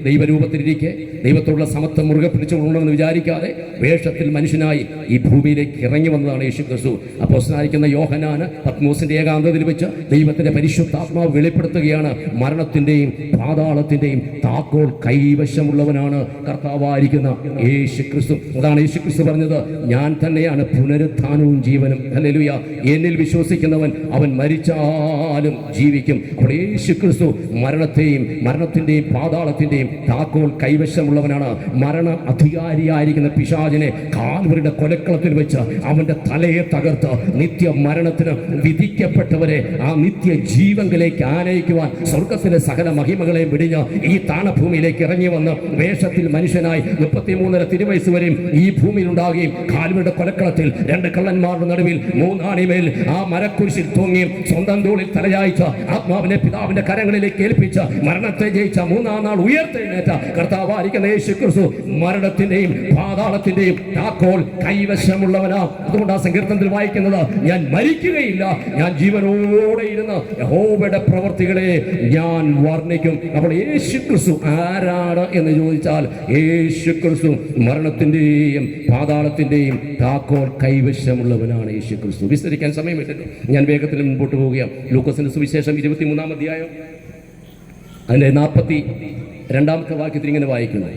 ദൈവരൂപത്തിലിരിക്കെ ദൈവത്തോടുള്ള സമത്വം മുറുകെ പിടിച്ചുകൊള്ളണമെന്ന് വിചാരിക്കാതെ വേഷത്തിൽ മനുഷ്യനായി ഈ ഭൂമിയിലേക്ക് ഇറങ്ങി വന്നതാണ് യേശു ക്രിസ്തു. അപ്പോസ്തലനായിരിക്കുന്ന യോഹന്നാന് പത്മോസിന്റെ ഏകാന്തതയിൽ വെച്ച് ദൈവത്തിന്റെ പരിശുദ്ധാത്മാവ് വെളിപ്പെടുത്തുകയാണ്, മരണത്തിന്റെയും പാതാളത്തിന്റെയും താക്കോൽ കൈവശമുള്ളവനാണ് കർത്താവായിരിക്കുന്ന യേശു ക്രിസ്തു. അതാണ് യേശു ക്രിസ്തു പറഞ്ഞത്, ഞാൻ തന്നെയാണ് പുനരുത്ഥാനവും ജീവനും. ഹല്ലേലൂയ. എന്നിൽ വിശ്വസിക്കുന്നവൻ അവൻ മരിച്ചാലും ജീവിക്കും. അപ്പോൾ യേശു ക്രിസ്തു മരണത്തിന്റെയും പാതാളത്തിന്റെയും താക്കോൽ കൈവശമുള്ളവനാണ്. മരണ അധികാരിയായിരിക്കുന്ന പിശാചിനെ കാൽവരിയുടെ കൊലക്കളത്തിൽ വെച്ച് അവന്റെ തലയെ തകർത്ത് നിത്യ മരണത്തിന് വിധിക്കപ്പെട്ടവരെ ആ നിത്യ ജീവങ്കിലേക്ക് ആനയിക്കുവാൻ സ്വർഗത്തിലെ സകല മഹിമകളെയും വിടിഞ്ഞ് ഈ താണഭൂമിയിലേക്ക് ഇറങ്ങി വന്ന് വേഷത്തിൽ മനുഷ്യനായി 33.5 തിരുവയസ്സ് വരെയും ഈ ഭൂമിയിൽ ഉണ്ടാകുകയും കാൽവരിയുടെ കൊലക്കളത്തിൽ 2 കള്ളന്മാരുടെ നടുവിൽ 3 ആണിമേൽ ആ മരക്കുരിശിൽ തൂങ്ങിയും സ്വന്തം തോളിൽ തലയായിച്ച ആത്മാവിനെ പിതാവിന്റെ കരങ്ങളിലേക്ക് ഏൽപ്പിച്ച മരണത്തെ ജയിച്ച 3-ാം നാൾ ഉയർത്തെഴുന്നേറ്റ കർത്താവായിരിക്കുന്ന യേശു ക്രിസ്തു മരണത്തിന്റെയും പാതാളത്തിന്റെയും താക്കോൽ കൈവശമുള്ളവനാ. അതുകൊണ്ട് ആ സങ്കീർത്തനത്തിൽ വായിക്കുന്നത്, ഞാൻ മരിക്കുകയില്ല, ഞാൻ ജീവനോടെ ഇരുന്ന് യഹോവയുടെ പ്രവൃത്തികളെ ഞാൻ വർണ്ണിക്കും. അപ്പോൾ യേശു ക്രിസ്തു ആരാണ് എന്ന് ചോദിച്ചാൽ, യേശു ക്രിസ്തു മരണത്തിന്റെയും പാതാളത്തിന്റെയും താക്കോൽ കൈവശമുള്ളവനാണ് യേശു ക്രിസ്തു. വിസ്തരിക്കാൻ സമയമില്ലല്ലോ, ഞാൻ വേഗത്തിൽ മുൻപോട്ട് പോവുകയാണ്. ലൂക്കോസിന്റെ സുവിശേഷം 23-ാം അധ്യായം അതിൻ്റെ 42-ാമത്തെ വാക്യത്തിൽ ഇങ്ങനെ വായിക്കുന്നു,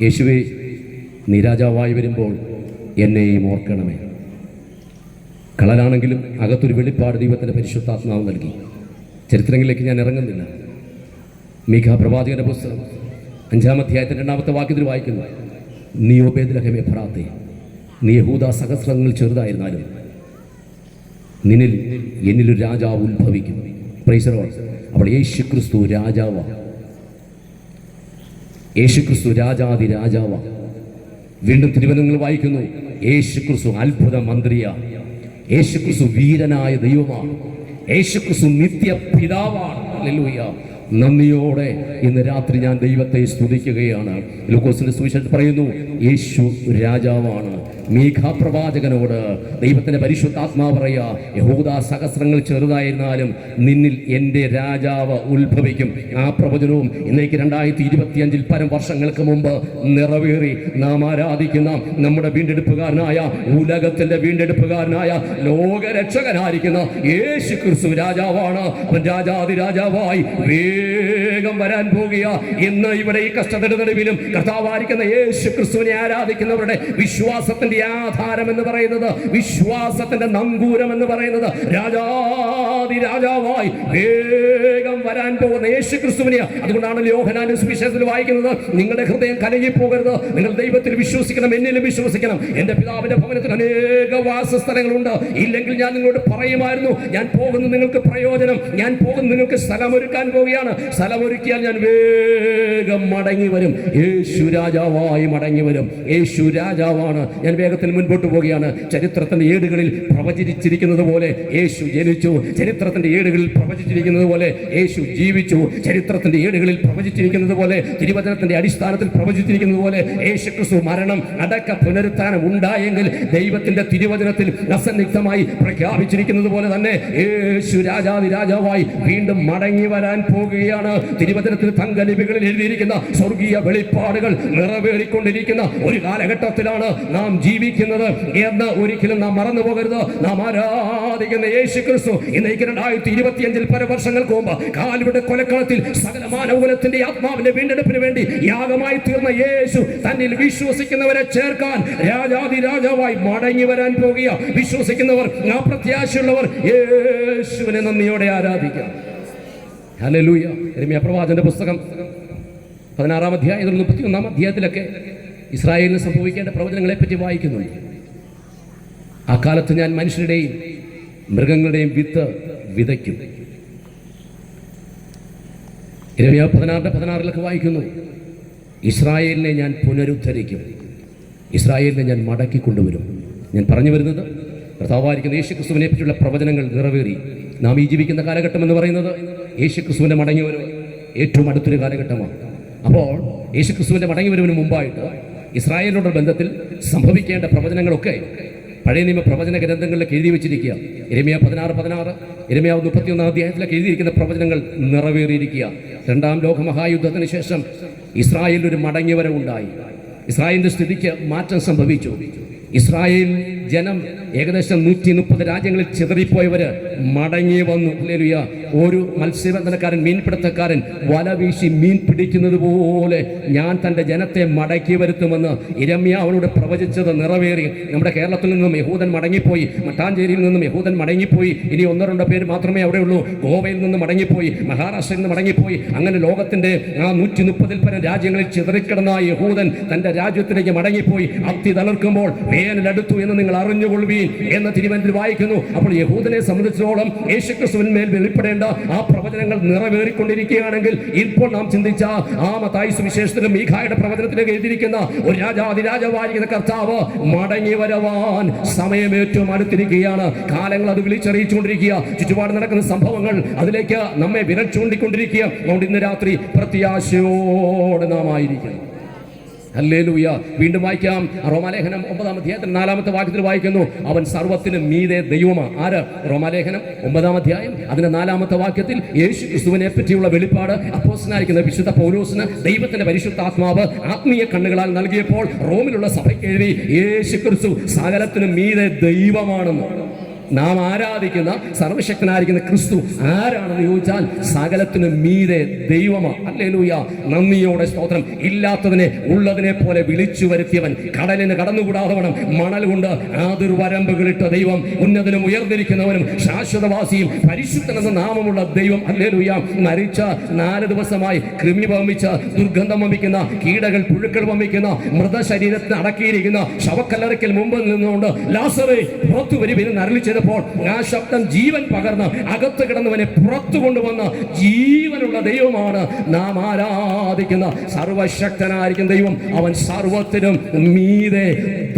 യേശുവേ നീ രാജാവായി വരുമ്പോൾ എന്നെയും ഓർക്കണമേ. കള്ളനാണെങ്കിലും അകത്തൊരു വെളിപ്പാട് ദൈവത്തിൻ്റെ പരിശുദ്ധാത്മാവ് നൽകി. ചരിത്രങ്ങളിലേക്ക് ഞാൻ ഇറങ്ങുന്നില്ല. മീഖാ പ്രവാചകന്റെ പുസ്തകം 5-ാം അധ്യായത്തിൻ്റെ 2-ാമത്തെ വാക്യത്തിൽ വായിക്കുന്നു, നീ ബേത്ലഹേമേ എഫ്രാത്തേ, നീ യഹൂദാ സഹസ്രങ്ങൾ ചെറുതായിരുന്നാലും എന്നിലൊരു രാജാവ് ഉത്ഭവിക്കും. Price the Lord. അപ്പോൾ യേശു ക്രിസ്തു രാജാവാണ്. യേശു ക്രിസ്തു രാജാതി രാജാവാണ്. വീണ്ടും തിരുവചനങ്ങൾ വായിക്കുന്നു, യേശു ക്രിസ്തു അത്ഭുത മന്ത്രിയാണ്. യേശു ക്രിസ്തു വീരനായ ദൈവമാണ്. യേശു ക്രിസ്തു നിത്യ പിതാവാണ്. ഹല്ലേലൂയ. നന്ദിയോടെ ഇന്ന് രാത്രി ഞാൻ ദൈവത്തെ സ്തുതിക്കുകയാണ്. ലൂക്കോസിന്റെ സുവിശേഷത്തിൽ പറയുന്നു, യേശു രാജാവാണ്. മീഖാ പ്രവാചകനോട് ദൈവത്തിന്റെ പരിശുദ്ധാത്മാവ് പറയാ, യഹൂദാ സഹസ്രങ്ങൾ ചെറുതായിരുന്നാലും നിന്നിൽ എൻ്റെ രാജാവ് ഉത്ഭവിക്കും. ആ പ്രവചനവും ഇന്നേക്ക് 2025 പരം വർഷങ്ങൾക്ക് മുമ്പ് നിറവേറി. നാം ആരാധിക്കുന്ന നമ്മുടെ വീണ്ടെടുപ്പുകാരനായ, ഉലകത്തിന്റെ വീണ്ടെടുപ്പുകാരനായ, ലോകരക്ഷകനായിരിക്കുന്ന യേശു ക്രിസ്തു രാജാവാണ്. അവൻ രാജാതി രാജാവായി വേഗം വരാൻ പോകുക. ഇന്ന് ഇവിടെ ഈ കഷ്ടതയുടെ നടുവിലും കർത്താവായിരിക്കുന്ന യേശു ക്രിസ്തുവിനെ ആരാധിക്കുന്നവരുടെ വിശ്വാസത്തിന്റെ ആധാരം എന്ന് പറയുന്നത്, വിശ്വാസത്തിന്റെ നങ്കൂരം എന്ന് പറയുന്നത്, രാജാതി രാജാവായി വേഗം വരാൻ പോകുന്ന യേശു ക്രിസ്തുവിനെ. അതുകൊണ്ടാണ് യോഹന്നാന്റെ സുവിശേഷത്തിൽ വായിക്കുന്നത്, നിങ്ങളുടെ ഹൃദയം കലങ്ങിപ്പോകരുത്, നിങ്ങൾ ദൈവത്തിൽ വിശ്വസിക്കണം, എന്നിലും വിശ്വസിക്കണം. എന്റെ പിതാവിന്റെ ഭവനത്തിൽ അനേക വാസസ്ഥലങ്ങളുണ്ട്, ഇല്ലെങ്കിൽ ഞാൻ നിങ്ങളോട് പറയുമായിരുന്നു. ഞാൻ പോകുന്നത് നിങ്ങൾക്ക് പ്രയോജനം, ഞാൻ പോകുന്നത് നിങ്ങൾക്ക് സ്ഥലമൊരുക്കാൻ പോവുകയാണ്. സ്ഥലമൊരുക്കിയാൽ ഞാൻ വേഗം മടങ്ങി വരും. യേശു രാജാവായി മടങ്ങി വരും. യേശു രാജാവാണ്. ഞാൻ വേഗത്തിൽ മുൻപോട്ട് പോവുകയാണ്. ചരിത്രത്തിന്റെ ഏടുകളിൽ പ്രവചിച്ചിരിക്കുന്നത് പോലെ യേശു ജനിച്ചു, ചരിത്രത്തിന്റെ ഏടുകളിൽ പ്രവചിച്ചിരിക്കുന്നത് പോലെ യേശു ജീവിച്ചു, ചരിത്രത്തിന്റെ ഏടുകളിൽ പ്രവചിച്ചിരിക്കുന്നത് പോലെ, തിരുവചനത്തിന്റെ അടിസ്ഥാനത്തിൽ പ്രവചിച്ചിരിക്കുന്നത് പോലെ യേശു ക്രിസ്തു മരണം അടക്ക പുനരുത്ഥാനം ഉണ്ടായെങ്കിൽ ദൈവത്തിന്റെ തിരുവചനത്തിൽ അസന്നിഗ്ധമായി പ്രഖ്യാപിച്ചിരിക്കുന്നത് പോലെ തന്നെ യേശു രാജാതി രാജാവായി വീണ്ടും മടങ്ങി വരാൻ പോകുക. പറയുകയാണ്, തിരുവചനത്തിൽ തങ്കലിപികളിൽ എഴുതിയിരിക്കുന്ന സ്വർഗീയ വെളിപ്പാടുകൾ നിറവേറിക്കൊണ്ടിരിക്കുന്ന ഒരു കാലഘട്ടത്തിലാണ് നാം ജീവിക്കുന്നത് എന്ന് ഒരിക്കലും നാം മറന്നു പോകരുത്. നാം ആരാധിക്കുന്ന യേശു ക്രിസ്തു ഇന്ന് 2025 പല വർഷങ്ങൾക്ക് മുമ്പ് കാൽവരുടെ കൊലക്കളത്തിൽ സകല മാനവകുലത്തിന്റെ ആത്മാവിന്റെ വീണ്ടെടുപ്പിന് വേണ്ടി യാഗമായി തീർന്ന യേശു തന്നിൽ വിശ്വസിക്കുന്നവരെ ചേർക്കാൻ രാജാതിരാജാവായി മടങ്ങി വരാൻ പോകുക. വിശ്വസിക്കുന്നവർ, ആ പ്രത്യാശയുള്ളവർ യേശുവിനെ നന്ദിയോടെ ആരാധിക്കാം. ഹല്ലേലൂയ. യിരെമ്യാ പ്രവാചകന്റെ പുസ്തകം 16-ാം അധ്യായത്തിൽ 31-ാം അധ്യായത്തിലൊക്കെ ഇസ്രായേലിന് സംഭവിക്കേണ്ട പ്രവചനങ്ങളെ പറ്റി വായിക്കുന്നുണ്ട്. ആ കാലത്ത് ഞാൻ മനുഷ്യരുടെയും മൃഗങ്ങളുടെയും വിത്ത് വിതയ്ക്കും. യിരെമ്യാ 16:16 വായിക്കുന്നു, ഇസ്രായേലിനെ ഞാൻ പുനരുദ്ധരിക്കും, ഇസ്രായേലിനെ ഞാൻ മടക്കി കൊണ്ടുവരും. ഞാൻ പറഞ്ഞു വരുന്നത്, കർത്താവായിരിക്കുന്ന യേശു ക്രിസ്തുവിനെ പറ്റിയുള്ള പ്രവചനങ്ങൾ നിറവേറി നാം ഈ ജീവിക്കുന്ന കാലഘട്ടം എന്ന് പറയുന്നത് യേശു ക്രിസ്തുവിൻ്റെ മടങ്ങി വരവ് ഏറ്റവും അടുത്തൊരു കാലഘട്ടമാണ്. അപ്പോൾ യേശു ക്രിസ്തുവിൻ്റെ മടങ്ങി വരവിന് മുമ്പായിട്ട് ഇസ്രായേലിനോട് ബന്ധത്തിൽ സംഭവിക്കേണ്ട പ്രവചനങ്ങളൊക്കെ പഴയ നിയമ പ്രവചന ഗ്രന്ഥങ്ങളിലേക്ക് എഴുതി വെച്ചിരിക്കുക. യിരെമ്യാ 16:16, യിരെമ്യാ 31-ാം അധ്യായത്തിലേക്ക് എഴുതിയിരിക്കുന്ന പ്രവചനങ്ങൾ നിറവേറിയിരിക്കുക. 2-ാം ലോകമഹായുദ്ധത്തിന് ശേഷം ഇസ്രായേലിൽ ഒരു മടങ്ങിവരവുണ്ടായി. ഇസ്രായേലിൻ്റെ സ്ഥിതിക്ക് മാറ്റം സംഭവിച്ചു. ഇസ്രായേൽ ജനം ഏകദേശം 130 രാജ്യങ്ങളിൽ ചിതറിപ്പോയവര് മടങ്ങി വന്നു. ഹല്ലേലൂയ. ഒരു മത്സ്യബന്ധനക്കാരൻ, മീൻപിടുത്തക്കാരൻ വല വീശി മീൻ പിടിക്കുന്നത് പോലെ ഞാൻ തൻ്റെ ജനത്തെ മടക്കി വരുത്തുമെന്ന് യിരെമ്യാ അവനോട് പ്രവചിച്ചത് നിറവേറി. നമ്മുടെ കേരളത്തിൽ നിന്നും യഹൂദൻ മടങ്ങിപ്പോയി, മട്ടാഞ്ചേരിയിൽ നിന്നും യഹൂദൻ മടങ്ങിപ്പോയി. ഇനി 1-2 പേര് മാത്രമേ അവിടെ ഉള്ളൂ. ഗോവയിൽ നിന്ന് മടങ്ങിപ്പോയി, മഹാരാഷ്ട്രയിൽ നിന്ന് മടങ്ങിപ്പോയി. അങ്ങനെ ലോകത്തിൻ്റെ ആ 130 പരം രാജ്യങ്ങളിൽ ചിതറിക്കിടന്ന യഹൂദൻ തൻ്റെ രാജ്യത്തിലേക്ക് മടങ്ങിപ്പോയി. അത്തി തളർക്കുമ്പോൾ വേനലെടുത്തു എന്ന് നിങ്ങൾ അറിഞ്ഞുകൊള്ളുവീൻ എന്ന് തിരുവചനത്തിൽ വായിക്കുന്നു. അപ്പോൾ യഹൂദനെ സംബന്ധിച്ചിടത്തോളം യേശുക്രിസ്തുവിന്മേൽ വെളിപ്പെടേണ്ട ആ പ്രവചനങ്ങൾ നിറവേറിക്കൊണ്ടിരിക്കുകയാണെങ്കിൽ ഇപ്പോൾ നാം ചിന്തിച്ച ആ മത്തായി സുവിശേഷത്തിലും മീഖായുടെ പ്രവചനത്തിലേക്ക് എഴുതിയിരിക്കുന്ന ഒരു രാജാതിരാജാവായിരിക്കുന്ന കർത്താവ് മടങ്ങി വരവാൻ സമയം ഏറ്റവും അടുത്തിരിക്കുകയാണ്. കാലങ്ങൾ അത് വിളിച്ചറിയിച്ചുകൊണ്ടിരിക്കുക. ചുറ്റുപാട് നടക്കുന്ന സംഭവങ്ങൾ അതിലേക്ക് നമ്മെ വിരൽ ചൂണ്ടിക്കൊണ്ടിരിക്കുക. അതുകൊണ്ട് ഇന്ന് രാത്രി പ്രത്യാശയോടെ നാം ആയിരിക്കണം. ഹല്ലേലൂയ. വീണ്ടും വായിക്കാം. റോമാലേഖനം 9-ാം അധ്യായത്തിൽ 4-ാമത്തെ വാക്യത്തിൽ വായിക്കുന്നു, അവൻ സർവ്വത്തിനും മീതെ ദൈവമാണ്. ആര്? റോമാലേഖനം 9-ാം അധ്യായം അതിന്റെ 4-ാമത്തെ വാക്യത്തിൽ യേശു ക്രിസ്തുവിനെ പറ്റിയുള്ള വെളിപ്പാട് അപ്പോസ്തലനായിരിക്കുന്ന വിശുദ്ധ പൗലോസിന് ദൈവത്തിന്റെ പരിശുദ്ധാത്മാവ് ആത്മീയ കണ്ണുകളാൽ നൽകിയപ്പോൾ റോമിലുള്ള സഭയ്ക്ക് എഴുതി, യേശു ക്രിസ്തു സകലത്തിനും മീതെ ദൈവമാണെന്ന്. നാം ആരാധിക്കുന്ന സർവശക്തനായിരിക്കുന്ന ക്രിസ്തു ആരാണെന്ന് ചോദിച്ചാൽ സകലത്തിനും മീതെ ദൈവമാണ്. ഹല്ലേലൂയ. നന്ദിയോടെ സ്തോത്രം. ഇല്ലാത്തതിനെ ഉള്ളതിനെ പോലെ വിളിച്ചു വരുത്തിയവൻ, കടലിന് കടന്നുകൂടാതവണ്ണം മണൽ കൊണ്ട് അതിർവരമ്പുകളിട്ട ദൈവം, ഉന്നതനും ഉയർന്നിരിക്കുന്നവനും ശാശ്വതവാസിയും പരിശുദ്ധനെന്ന നാമമുള്ള ദൈവം. ഹല്ലേലൂയ. മരിച്ച 4 ദിവസമായി കൃമി വമിച്ച, ദുർഗന്ധം വമിക്കുന്ന, കീടകൾ പുഴുക്കൾ വമിക്കുന്ന, മൃതശരീരത്തിന് അടക്കിയിരിക്കുന്ന ശവക്കല്ലറയ്ക്കൽ മുമ്പ് നിന്നുകൊണ്ട് ലാസറേ പുറത്തു വരുവിനെന്ന് അരുളി ചെയ്തപ്പോൾ ആ ശബ്ദം ജീവൻ പകർന്ന് അകത്ത് കിടന്നവനെ പുറത്തു കൊണ്ടുവന്ന ജീവനുള്ള ദൈവമാണ് നാം ആരാധിക്കുന്ന സർവശക്തനായിരിക്കുന്ന ദൈവം. അവൻ സർവത്തിനും മീതെ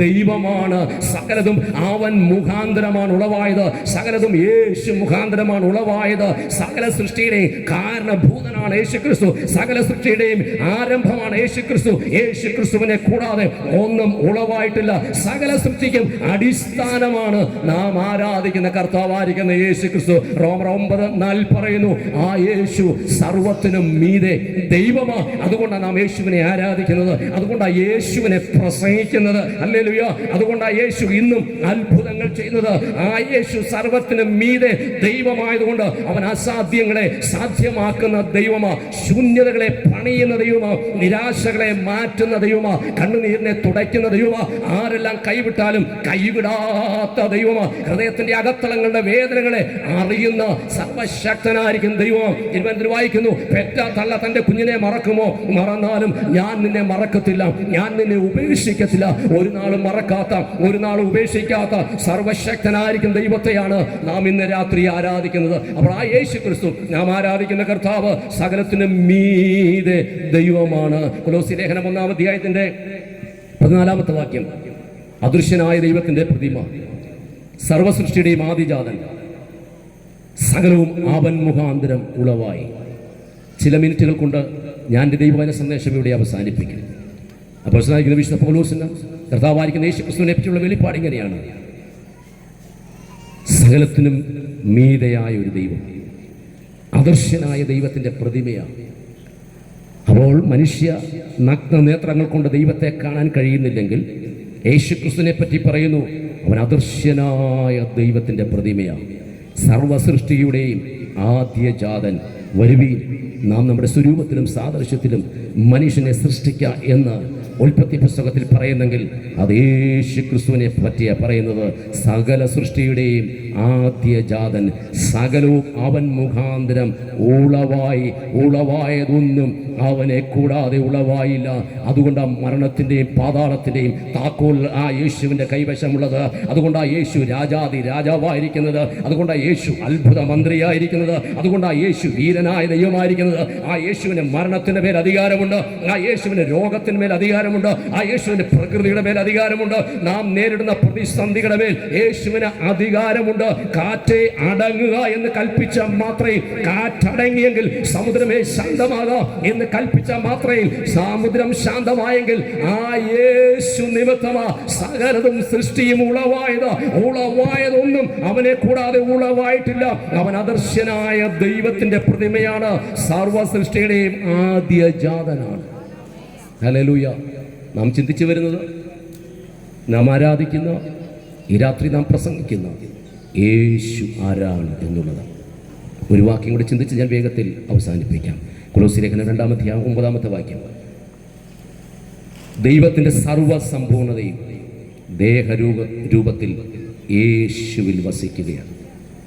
ദൈവമാണ്. സകലതും അവൻ മുഖാന്തരമാണ് ഉളവായത്. സകലതും യേശു മുഖാന്തരമാണ് ഉളവായത്. സകല സൃഷ്ടിയുടെയും കാരണഭൂതനാണ് യേശു ക്രിസ്തു. സകല സൃഷ്ടിയുടെയും ആരംഭമാണ് യേശു ക്രിസ്തു. യേശു ക്രിസ്തുവിനെ കൂടാതെ ഒന്നും ഉളവായിട്ടില്ല. സകല സൃഷ്ടിക്കും അടിസ്ഥാനമാണ് നാം ആരാധിക്കുന്ന കർത്താവായിരിക്കുന്ന യേശു ക്രിസ്തു. റോമർ 9:4 പറയുന്നു, ആ യേശു സർവത്തിനും മീതെ ദൈവമാ. അതുകൊണ്ടാണ് നാം യേശുവിനെ ആരാധിക്കുന്നത്. അതുകൊണ്ടാണ് യേശുവിനെ പ്രസംഗിക്കുന്നത്. ഹല്ലേലൂയ. അതുകൊണ്ടാണ് യേശു ഇന്നും അത്ഭുതങ്ങൾ ചെയ്യുന്നത്. ആ യേശു സർവത്തിനും മീതെ ദൈവമായതുകൊണ്ട് അവൻ അസാധ്യങ്ങളെ സാധ്യമാക്കുന്ന ദൈവമാ. ശൂന്യതകളെ പണിയുന്ന ദൈവമാ. നിരാശകളെ മാറ്റുന്ന ദൈവമാ. കണ്ണുനീരിനെ തുടയ്ക്കുന്ന ദൈവമാ. ആരെല്ലാം കൈവിട്ടാലും കൈവിടാത്ത ദൈവമാ. ഹൃദയത്തിന്റെ അകത്തളങ്ങളുടെ വേദനകളെ അറിയുന്ന സർവശക്തനായിരിക്കും ദൈവം. തിരുവചനത്തിൽ വായിക്കുന്നു, പെറ്റ തള്ള തന്റെ കുഞ്ഞിനെ മറക്കുമോ? മറന്നാലും ഞാൻ നിന്നെ മറക്കത്തില്ല, ഞാൻ നിന്നെ ഉപേക്ഷിക്കത്തില്ല. ഒരു നാളും മറക്കാത്ത, ഒരു നാളും ഉപേക്ഷിക്കാത്ത സർവശക്തനായിരിക്കും ദൈവത്തെയാണ് നാം ഇന്ന് രാത്രി ആരാധിക്കുന്നത്. അപ്പോൾ ആ യേശു ക്രിസ്തു നാം ആരാധിക്കുന്ന കർത്താവ് സകലത്തിനും മീതെ ദൈവമാണ്. കൊലോസ്യ ലേഖനം 1-ാം അധ്യായത്തിന്റെ 14-ാമത്തെ വാക്യം, അദൃശ്യനായ ദൈവത്തിന്റെ പ്രതിമ, സർവസൃഷ്ടിയുടെയും ആദിജാതൻ, സകലവും അവൻ മുഖാന്തരം ഉളവായി. ചില മിനിറ്റുകൾ കൊണ്ട് ഞാൻ എൻ്റെ ദൈവവചന സന്ദേശം ഇവിടെ അവസാനിപ്പിക്കും. അപ്പോൾ വിശുദ്ധ പൗലോസിന് കർത്താവായിരിക്കുന്ന യേശു ക്രിസ്തുവിനെ പറ്റിയുള്ള വെളിപ്പാട് ഇങ്ങനെയാണ്, സകലത്തിനും മീതയായ ഒരു ദൈവം, അദൃശ്യനായ ദൈവത്തിൻ്റെ പ്രതിമയാണ്. അപ്പോൾ മനുഷ്യ നഗ്ന നേത്രങ്ങൾ കൊണ്ട് ദൈവത്തെ കാണാൻ കഴിയുന്നില്ലെങ്കിൽ യേശുക്രിസ്തുവിനെ പറ്റി പറയുന്നു, അവൻ അദൃശ്യനായ ദൈവത്തിൻ്റെ പ്രതിമയാണ്. സർവസൃഷ്ടിയുടെയും ആദ്യജാതൻ വരുവീൻ, നാം നമ്മുടെ സ്വരൂപത്തിലും സാദൃശ്യത്തിലും മനുഷ്യനെ സൃഷ്ടിക്കുക എന്ന് ഉൽപ്പത്തി പുസ്തകത്തിൽ പറയുന്നെങ്കിൽ അത് യേശുക്രിസ്തുവിനെ പറ്റിയാണ് പറയുന്നത്. സകല സൃഷ്ടിയുടെയും ആദ്യജാതൻ, സകലവും അവൻ മുഖാന്തരം ഉളവായതൊന്നും അവനെ കൂടാതെ ഉളവായില്ല. അതുകൊണ്ട് ആ മരണത്തിൻ്റെയും പാതാളത്തിൻ്റെയും താക്കോൽ ആ യേശുവിൻ്റെ കൈവശമുള്ളത്. അതുകൊണ്ടാണ് യേശു രാജാവായിരിക്കുന്നത്. അതുകൊണ്ടാണ് യേശു അത്ഭുത മന്ത്രിയായിരിക്കുന്നത്. അതുകൊണ്ടാണ് യേശു വീരനായ ദൈവമായിരിക്കുന്നത്. ആ യേശുവിന് മരണത്തിൻ്റെ മേൽ അധികാരമുണ്ട്. ആ യേശുവിന് രോഗത്തിന് മേൽ അധികാരമുണ്ട്. ആ യേശുവിന് പ്രകൃതിയുടെ മേൽ അധികാരമുണ്ട്. നാം നേരിടുന്ന പ്രതിസന്ധികളുടെ മേൽ യേശുവിന് അധികാരമുണ്ട്. കാറ്റേ അടങ്ങുക എന്ന് കൽപ്പിച്ച മാത്രമേ കാറ്റടങ്ങിയെങ്കിൽ സമുദ്രമേ ശാന്തമാകാം എന്ന് കൽപ്പിച്ച മാത്രമേ സമുദ്രം ശാന്തമായെങ്കിൽ ആ യേശു നിമിത്തമാ സകലതും സൃഷ്ടിയും ഉളവായതൊന്നും അവനെ കൂടാതെ ഉളവായിട്ടില്ല. അവൻ അദൃശ്യനായ ദൈവത്തിന്റെ പ്രതിമയാണ്. സർവ സൃഷ്ടിയുടെയും ആദ്യജാതനാണ്. ഹല്ലേലൂയ. നാം ചിന്തിച്ചു വരുന്നത്, നാം ആരാധിക്കുന്ന, ഈ രാത്രി നാം പ്രസംഗിക്കുന്ന യേശു ആരാണ് എന്നുള്ളത്. ഒരു വാക്യം കൂടി ചിന്തിച്ച് ഞാൻ വേഗത്തിൽ അവസാനിപ്പിക്കാം. കൊലോസ്യ ലേഖനം 2-9 വാക്യം. ദൈവത്തിൻ്റെ സർവസമ്പൂർണതയും ദേഹരൂപത്തിൽ യേശുവിൽ വസിക്കുകയാണ്.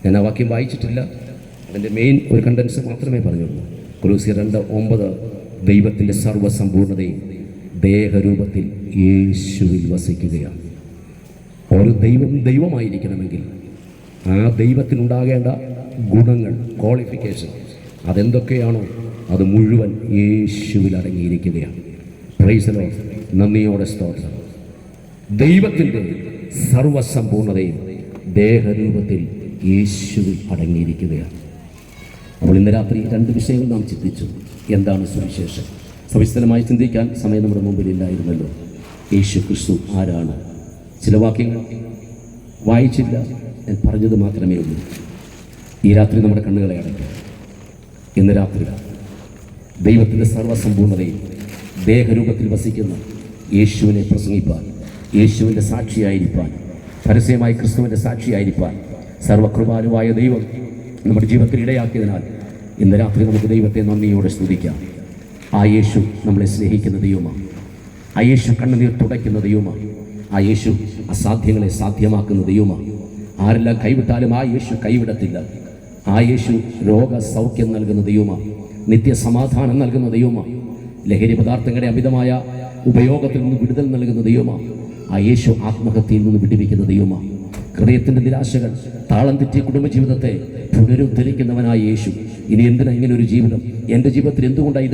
ഞാൻ ആ വാക്യം വായിച്ചിട്ടില്ല, അതിൻ്റെ മെയിൻ ഒരു കണ്ടൻസ് മാത്രമേ പറഞ്ഞുള്ളൂ. കൊലോസ്യ 2:9 ദൈവത്തിൻ്റെ സർവസമ്പൂർണതയും ദേഹരൂപത്തിൽ യേശുവിൽ വസിക്കുകയാണ്. ഒരു ദൈവമായിരിക്കണമെങ്കിൽ ആ ദൈവത്തിനുണ്ടാകേണ്ട ഗുണങ്ങൾ, ക്വാളിഫിക്കേഷൻ, അതെന്തൊക്കെയാണോ അത് മുഴുവൻ യേശുവിൽ അടങ്ങിയിരിക്കുകയാണ്. Price the Lord. നന്ദിയോടെ സ്തോത്രം. ദൈവത്തിൻ്റെ സർവസമ്പൂർണതയും ദേഹരൂപത്തിൽ യേശുവിൽ അടങ്ങിയിരിക്കുകയാണ്. അപ്പോൾ ഇന്ന് രാത്രി 2 വിഷയങ്ങൾ നാം ചിന്തിച്ചു. എന്താണ് സുവിശേഷം? സവിസ്തരമായി ചിന്തിക്കാൻ സമയം നമ്മുടെ മുമ്പിലില്ലായിരുന്നല്ലോ. യേശു ക്രിസ്തു ആരാണ്? ചില വാക്യങ്ങൾ വായിച്ചില്ല, ഞാൻ പറഞ്ഞത് മാത്രമേ ഉള്ളൂ. ഈ രാത്രി നമ്മുടെ കണ്ണുകളെ അടയ്ക്കാം. ഇന്ന് രാത്രി ദൈവത്തിൻ്റെ സർവസമ്പൂർണതയിൽ ദേഹരൂപത്തിൽ വസിക്കുന്ന യേശുവിനെ പ്രസംഗിപ്പാൻ, യേശുവിൻ്റെ സാക്ഷിയായിരിക്കാൻ, പരസ്യമായി ക്രിസ്തുവിൻ്റെ സാക്ഷിയായിരിക്കാൻ സർവകൃപാലുവായ ദൈവം നമ്മുടെ ജീവിതത്തിൽ ഇടയാക്കിയതിനാൽ ഇന്ന് രാത്രി നമുക്ക് ദൈവത്തെ നന്ദിയോടെ സ്തുതിക്കാം. ആ യേശു നമ്മളെ സ്നേഹിക്കുന്ന ദൈവമാണ്. ആ യേശു കണ്ണുനീർ തുടയ്ക്കുന്ന ദൈവമാണ്. ആ യേശു അസാധ്യങ്ങളെ സാധ്യമാക്കുന്ന ദൈവമാണ്. ആരെല്ലാം കൈവിട്ടാലും ആ യേശു കൈവിടത്തില്ല. ആ യേശു രോഗസൗഖ്യം നൽകുന്ന ദൈവമാണ്. നിത്യസമാധാനം നൽകുന്ന ദൈവമാണ്. ലഹരി പദാർത്ഥങ്ങളുടെ അമിതമായ ഉപയോഗത്തിൽ നിന്ന് വിടുതൽ നൽകുന്ന ദൈവമാണ്. ആ യേശു ആത്മഹത്യയിൽ നിന്ന് വിടുവിക്കുന്ന ദൈവമാണ്. ഹൃദയത്തിൻ്റെ നിരാശകൾ, താളം തെറ്റിയ കുടുംബജീവിതത്തെ പുനരുദ്ധരിക്കുന്നവനായ യേശു. ഇനി എന്തിനാ ഇങ്ങനെ ഒരു ജീവിതം? എൻ്റെ ജീവിതത്തിൽ എന്തുകൊണ്ടാണ്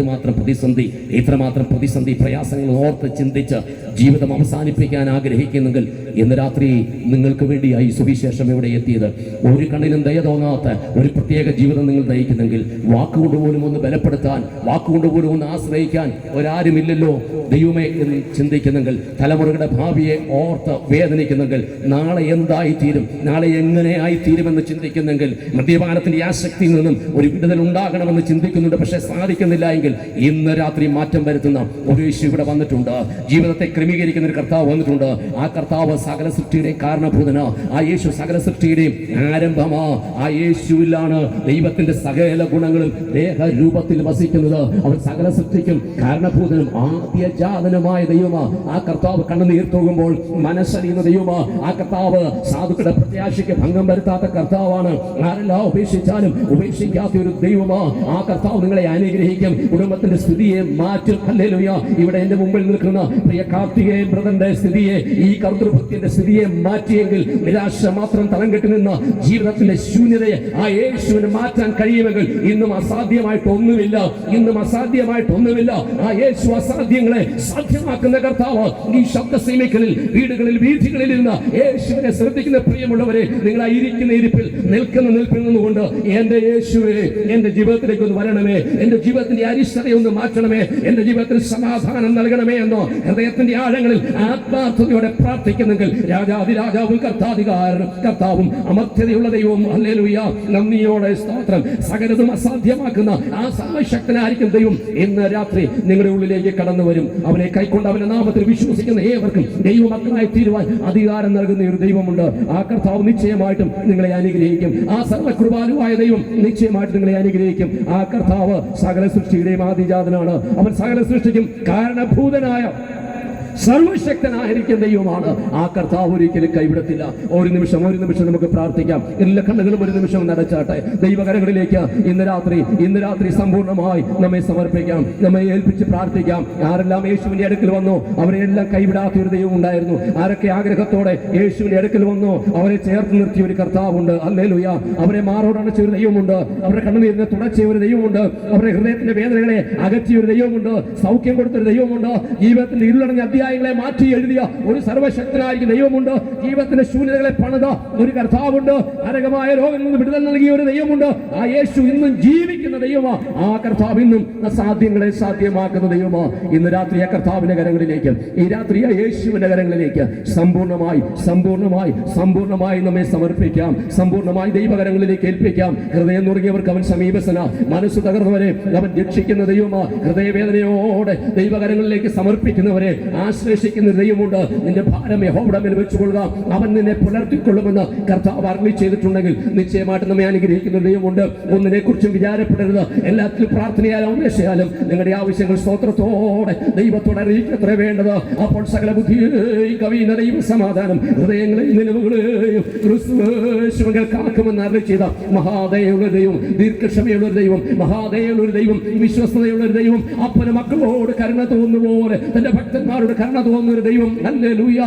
ഇത്രമാത്രം പ്രതിസന്ധി പ്രയാസങ്ങൾ ഓർത്ത് ചിന്തിച്ച് ജീവിതം അവസാനിപ്പിക്കാൻ ആഗ്രഹിക്കുന്നെങ്കിൽ ഇന്ന് രാത്രി നിങ്ങൾക്ക് വേണ്ടിയായി സുവിശേഷം ഇവിടെ എത്തിയത്. ഒരു കണ്ണിനും ദയ തോന്നാത്ത ഒരു പ്രത്യേക ജീവിതം നിങ്ങൾ നയിക്കുന്നെങ്കിൽ, വാക്കുകൊണ്ട് പോലും ഒന്ന് ബലപ്പെടുത്താൻ, വാക്കുകൊണ്ട് പോലും ഒന്ന് ആശ്രയിക്കാൻ ഒരാരുമില്ലല്ലോ ദൈവമേ എന്ന് ചിന്തിക്കുന്നെങ്കിൽ, തലമുറകളുടെ ഭാവിയെ ഓർത്ത് വേദനിക്കുന്നെങ്കിൽ, നാളെ എന്തായിത്തീരും, നാളെ എങ്ങനെ ആയിത്തീരുമെന്ന് ചിന്തിക്കുന്നെങ്കിൽ, മദ്യപാനത്തിൻ്റെ ആസക്തിയിൽ നിന്നും ഒരു വിടുതൽ ഉണ്ടാകണമെന്ന് ചിന്തിക്കുന്നുണ്ട്, പക്ഷേ സാധിക്കുന്നില്ല എങ്കിൽ ഇന്ന് രാത്രി മാറ്റം വരുത്തുന്ന ഒരു യേശു ഇവിടെ വന്നിട്ടുണ്ട്. ജീവിതത്തെ ക്രമീകരിക്കുന്ന ഒരു കർത്താവ് വന്നിട്ടുണ്ട്. ആ കർത്താവ് സകല സൃഷ്ടിയുടെയും കാരണഭൂതനാ. ആ യേശു സകല സൃഷ്ടിയുടെയും ആരംഭമാ. ആ യേശുവിലാണ് ദൈവത്തിന്റെ സകല ഗുണങ്ങളും ദേഹരൂപത്തിൽ വസിക്കുന്നത്. അവൻ സകല സൃഷ്ടിക്കും കാരണഭൂതനും ആദ്യജാതനുമായ ദൈവമാ. ആ കർത്താവ് കണ്ണുനീർ തൂകുമ്പോൾ മനസ്സറിയുന്ന ദൈവമാ. ആ കർത്താവ് സാധുക്കളുടെ പ്രത്യാശയ്ക്ക് ഭംഗം വരുത്താത്ത കർത്താവാണ്. ആരെല്ലാം ഉപേക്ഷിച്ചാലും ഉപേക്ഷിക്കാത്ത ഒരു ദൈവമാ. ആ കർത്താവ് നിങ്ങളെ അനുഗ്രഹിക്കും. കുടുംബത്തിന്റെ സ്ഥിതിയെ മാറ്റും. ഹല്ലേലൂയ. ഇവിടെ എന്റെ മുമ്പിൽ നിൽക്കുന്ന പ്രിയ കാർത്തികേയൻ ബ്രദറിന്റെ സ്ഥിതിയെ, ഈ കർത്തൃഭക്തിയുടെ സ്ഥിതിയെ മാറ്റിയെങ്കിൽ, നിരാശ മാത്രം തളം കെട്ടി നിന്ന ജീവിതത്തിന്റെ ശൂന്യതയെ ആ യേശുവിന് മാറ്റാൻ കഴിയുമെങ്കിൽ ഇന്നും അസാധ്യമായിട്ടൊന്നുമില്ല. ആ യേശു അസാധ്യങ്ങളെ സാധ്യമാക്കുന്ന കർത്താവ്. ഈ ശബ്ദസീമയ്ക്കലിൽ, വീടുകളിൽ, വീഥികളിൽ ഇരുന്ന യേശുവിനെ ശ്രദ്ധിക്കുന്ന ശ്രദ്ധിക്കുന്ന പ്രിയമുള്ളവരെ, നിങ്ങളായിരിക്കുന്ന ഇരിപ്പിൽ നിൽപ്പിൽ നിന്നുകൊണ്ട് എന്റെ യേശുവേ, എന്റെ ജീവിതത്തിലേക്ക് ഒന്ന് വരണമേ, എന്റെ ജീവിതത്തിന്റെ അരിഷ്ടതയൊന്ന് മാറ്റണമേ, എന്റെ ജീവിതത്തിൽ സമാധാനം നൽകണമേ എന്നോ ഹൃദയത്തിന്റെ ആഴങ്ങളിൽ ആത്മാർത്ഥതയോടെ പ്രാർത്ഥിക്കുന്നെങ്കിൽ രാജാതിരാജാവും കർത്താവും അമർത്യതയുള്ള ദൈവവും ഹല്ലേലൂയ, നന്ദിയോടെ സ്തോത്രം. സകലതും അസാധ്യമാക്കുന്ന ആ സർവശക്തനായിരിക്കും ദൈവം ഇന്ന് രാത്രി നിങ്ങളുടെ ഉള്ളിലേക്ക് കടന്നു വരും. അവനെ കൈക്കൊണ്ട് അവന്റെ നാമത്തിൽ വിശ്വസിക്കുന്ന ഏവർക്കും ദൈവമക്കളായി തീരുവാൻ അധികാരം നൽകുന്ന ഒരു ദൈവമുണ്ട്. ആ കർത്താവ് നിശ്ചയമായിട്ടും നിങ്ങളെ അനുഗ്രഹിക്കും. ആ സർവകൃപാലുവായ ദൈവം നിശ്ചയമായിട്ട് നിങ്ങളെ അനുഗ്രഹിക്കും. ആ കർത്താവ് സകല സൃഷ്ടിയുടെയും ആദിജാതനാണ്. അവൻ സകല സൃഷ്ടിക്കും കാരണഭൂതനായ സർവശക്തനായിരിക്കുന്ന ദൈവമാണ്. ആ കർത്താവ് ഒരിക്കലും കൈവിടത്തില്ല. ഒരു നിമിഷം നമുക്ക് പ്രാർത്ഥിക്കാം. എല്ലാ കണ്ണുകളും ഒരു നിമിഷം നടച്ചാട്ടെ. ദൈവകരങ്ങളിലേക്ക് ഇന്ന് രാത്രി സമ്പൂർണ്ണമായി നമ്മെ സമർപ്പിക്കാം, നമ്മെ ഏൽപ്പിച്ച് പ്രാർത്ഥിക്കാം. ആരെല്ലാം യേശുവിന്റെ അടുക്കൽ വന്നു അവരെല്ലാം കൈവിടാത്ത ഒരു ദൈവം ഉണ്ടായിരുന്നു. ആരൊക്കെ ആഗ്രഹത്തോടെ യേശുവിന്റെ അടുക്കൽ വന്നു അവരെ ചേർത്ത് നിർത്തിയ ഒരു കർത്താവുണ്ട്. ഹല്ലേലൂയ. അവരെ മാറോടണച്ച ഒരു ദൈവമുണ്ട്. അവരുടെ കണ്ണുനീരിനെ തുടച്ച ഒരു ദൈവമുണ്ട്. അവരുടെ ഹൃദയത്തിന്റെ വേദനകളെ അകറ്റിയ ഒരു ദൈവമുണ്ട്. സൗഖ്യം കൊടുത്തൊരു ദൈവമുണ്ട്. ജീവിതത്തിന്റെ ഇരുളടങ്ങിയ അധ്യായങ്ങളെ മാറ്റി എഴുതിയ ഒരു സർവശക്തനായിരിക്കുന്ന ദൈവമുണ്ട്. ജീവിതത്തിന്റെ ശൂന്യതകളെ പണിത ഒരു കർത്താവുണ്ട്. അരകമായ രോഗങ്ങളിൽ നിന്ന് വിടുതൽ നൽകിയ ഒരു ദൈവമുണ്ട്. ആ യേശു ഇന്നും ജീവിക്കുന്ന ദൈവമാ. ആ കർത്താവ് ഇന്നും അസാധ്യങ്ങളെ സാധ്യമാക്കുന്ന ദൈവമാ. ഇന്ന് രാത്രി ആ കർത്താവിന്റെ കരങ്ങളിലേക്ക്, ഈ രാത്രി ആ യേശുവിന്റെ കരങ്ങളിലേക്ക് സമ്പൂർണ്ണമായി നമ്മെ സമർപ്പിക്കാം. സമ്പൂർണ്ണമായി ദൈവകരങ്ങളിലേക്ക് ഏൽപ്പിക്കാം. ഹൃദയം നുറുങ്ങിയവർക്ക് അവൻ സമീപസ്ഥന, മനസ്സ് തകർന്നവരെ അവൻ രക്ഷിക്കുന്ന ദൈവമാ. ഹൃദയവേദനയോടെ ദൈവകരങ്ങളിലേക്ക് സമർപ്പിക്കുന്നവരെ ആശ്ലേഷിക്കുന്ന ദൈവമുണ്ട്. നിന്റെ ഭാരം യഹോവയുടെ മേൽ വെച്ചുകൊള്ളുക, അവൻ നിന്നെ പുലർത്തിക്കൊള്ളുമെന്ന് കർത്താവ് അരുളി ചെയ്തിട്ടുണ്ടെങ്കിൽ നിശ്ചയമായിട്ട് നമ്മെ അനുഗ്രഹിക്കുന്ന ദൈവമുണ്ട്. ഒന്നിനെ കുറിച്ചും വിചാരപ്പെടരുത്. എല്ലാത്തിലും പ്രാർത്ഥനയാലും അന്വേഷയാലും നിങ്ങളുടെ ആവശ്യങ്ങൾ സ്തോത്രത്തോടെ ദൈവത്തോടെ അറിയിക്കത്ര വേണ്ടത്. അപ്പോൾ സകല ബുദ്ധിയെയും കവിയുന്ന ദൈവ സമാധാനം ഹൃദയങ്ങളെയും നിലവുകളെയും ക്രിസ്തുവേശുവിൽ കാക്കുമെന്ന് അരുളി ചെയ്ത മഹാദയുള്ള ദൈവം, ദീർഘക്ഷമയുള്ള ഒരു ദൈവം, മഹാദയുള്ള ഒരു ദൈവം, വിശ്വസ്തതയുള്ള ഒരു ദൈവം, അപ്പന് മക്കളോട് കരുണ തോന്നുന്ന പോലെ തന്റെ ഭക്തന്മാരുടെ കരുണ തോന്നുന്ന ഒരു ദൈവം. ഹല്ലേലൂയ.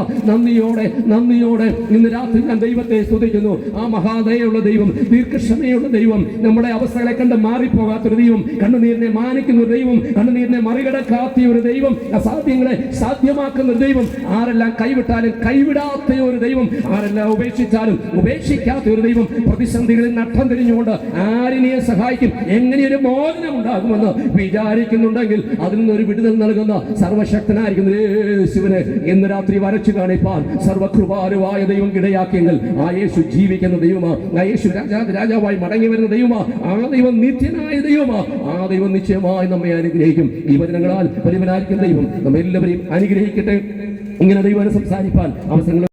നന്ദിയോടെ ഇന്ന് രാത്രി ഞാൻ ദൈവത്തെ സ്തുതിക്കുന്നു. ആ മഹാദയുള്ള ദൈവം, ദീർഘക്ഷമയുള്ള ദൈവം, നമ്മുടെ അവസ്ഥകളെ കണ്ട് മാറിപ്പോകാത്തൊരു ദൈവം, കണ്ണുനീരിനെ മാനിക്കുന്ന ഒരു ദൈവം, കണ്ണുനീരിനെ മറികടക്കാത്ത ഒരു ദൈവം, അസാധ്യങ്ങളെ സാധ്യമാക്കുന്ന ഒരു ദൈവം, ആരെല്ലാം കൈവിട്ടാലും കൈവിടാത്ത ഒരു ദൈവം, ആരെല്ലാം ഉപേക്ഷിച്ചാലും ഉപേക്ഷിക്കാത്ത ഒരു ദൈവം, പ്രതിസന്ധികളിൽ നട്ടം തിരിഞ്ഞുകൊണ്ട് ആരിനെ സഹായിക്കും, എങ്ങനെയൊരു മോചനം ഉണ്ടാകുമെന്ന് വിചാരിക്കുന്നുണ്ടെങ്കിൽ അതിൽ നിന്നൊരു വിടുതൽ നൽകുന്ന സർവശക്തനായിരിക്കുന്ന യേശുവിനെ ഇന്ന് രാത്രി വരച്ചു കാണിപ്പാൻ സർവകൃപാലുവായ ദൈവം ഇടയാക്കിയെങ്കിൽ ആ യേശു ജീവിക്കുന്ന ദൈവമാ. ആ യേശു രാജാവായി മടങ്ങി വരുന്ന ദൈവമാ. ആ ദൈവം നിത്യനായ ദൈവമാ. ആ ദൈവം നിശ്ചയമായി നമ്മെ അനുഗ്രഹിക്കും. ഈ വചനങ്ങളാൽ പരിമനായിരിക്കുന്ന ദൈവം നമ്മെല്ലാവരെയും അനുഗ്രഹിക്കട്ടെ. ഇങ്ങനെ ദൈവം സംസാരിപ്പാൻ അവസരങ്ങൾ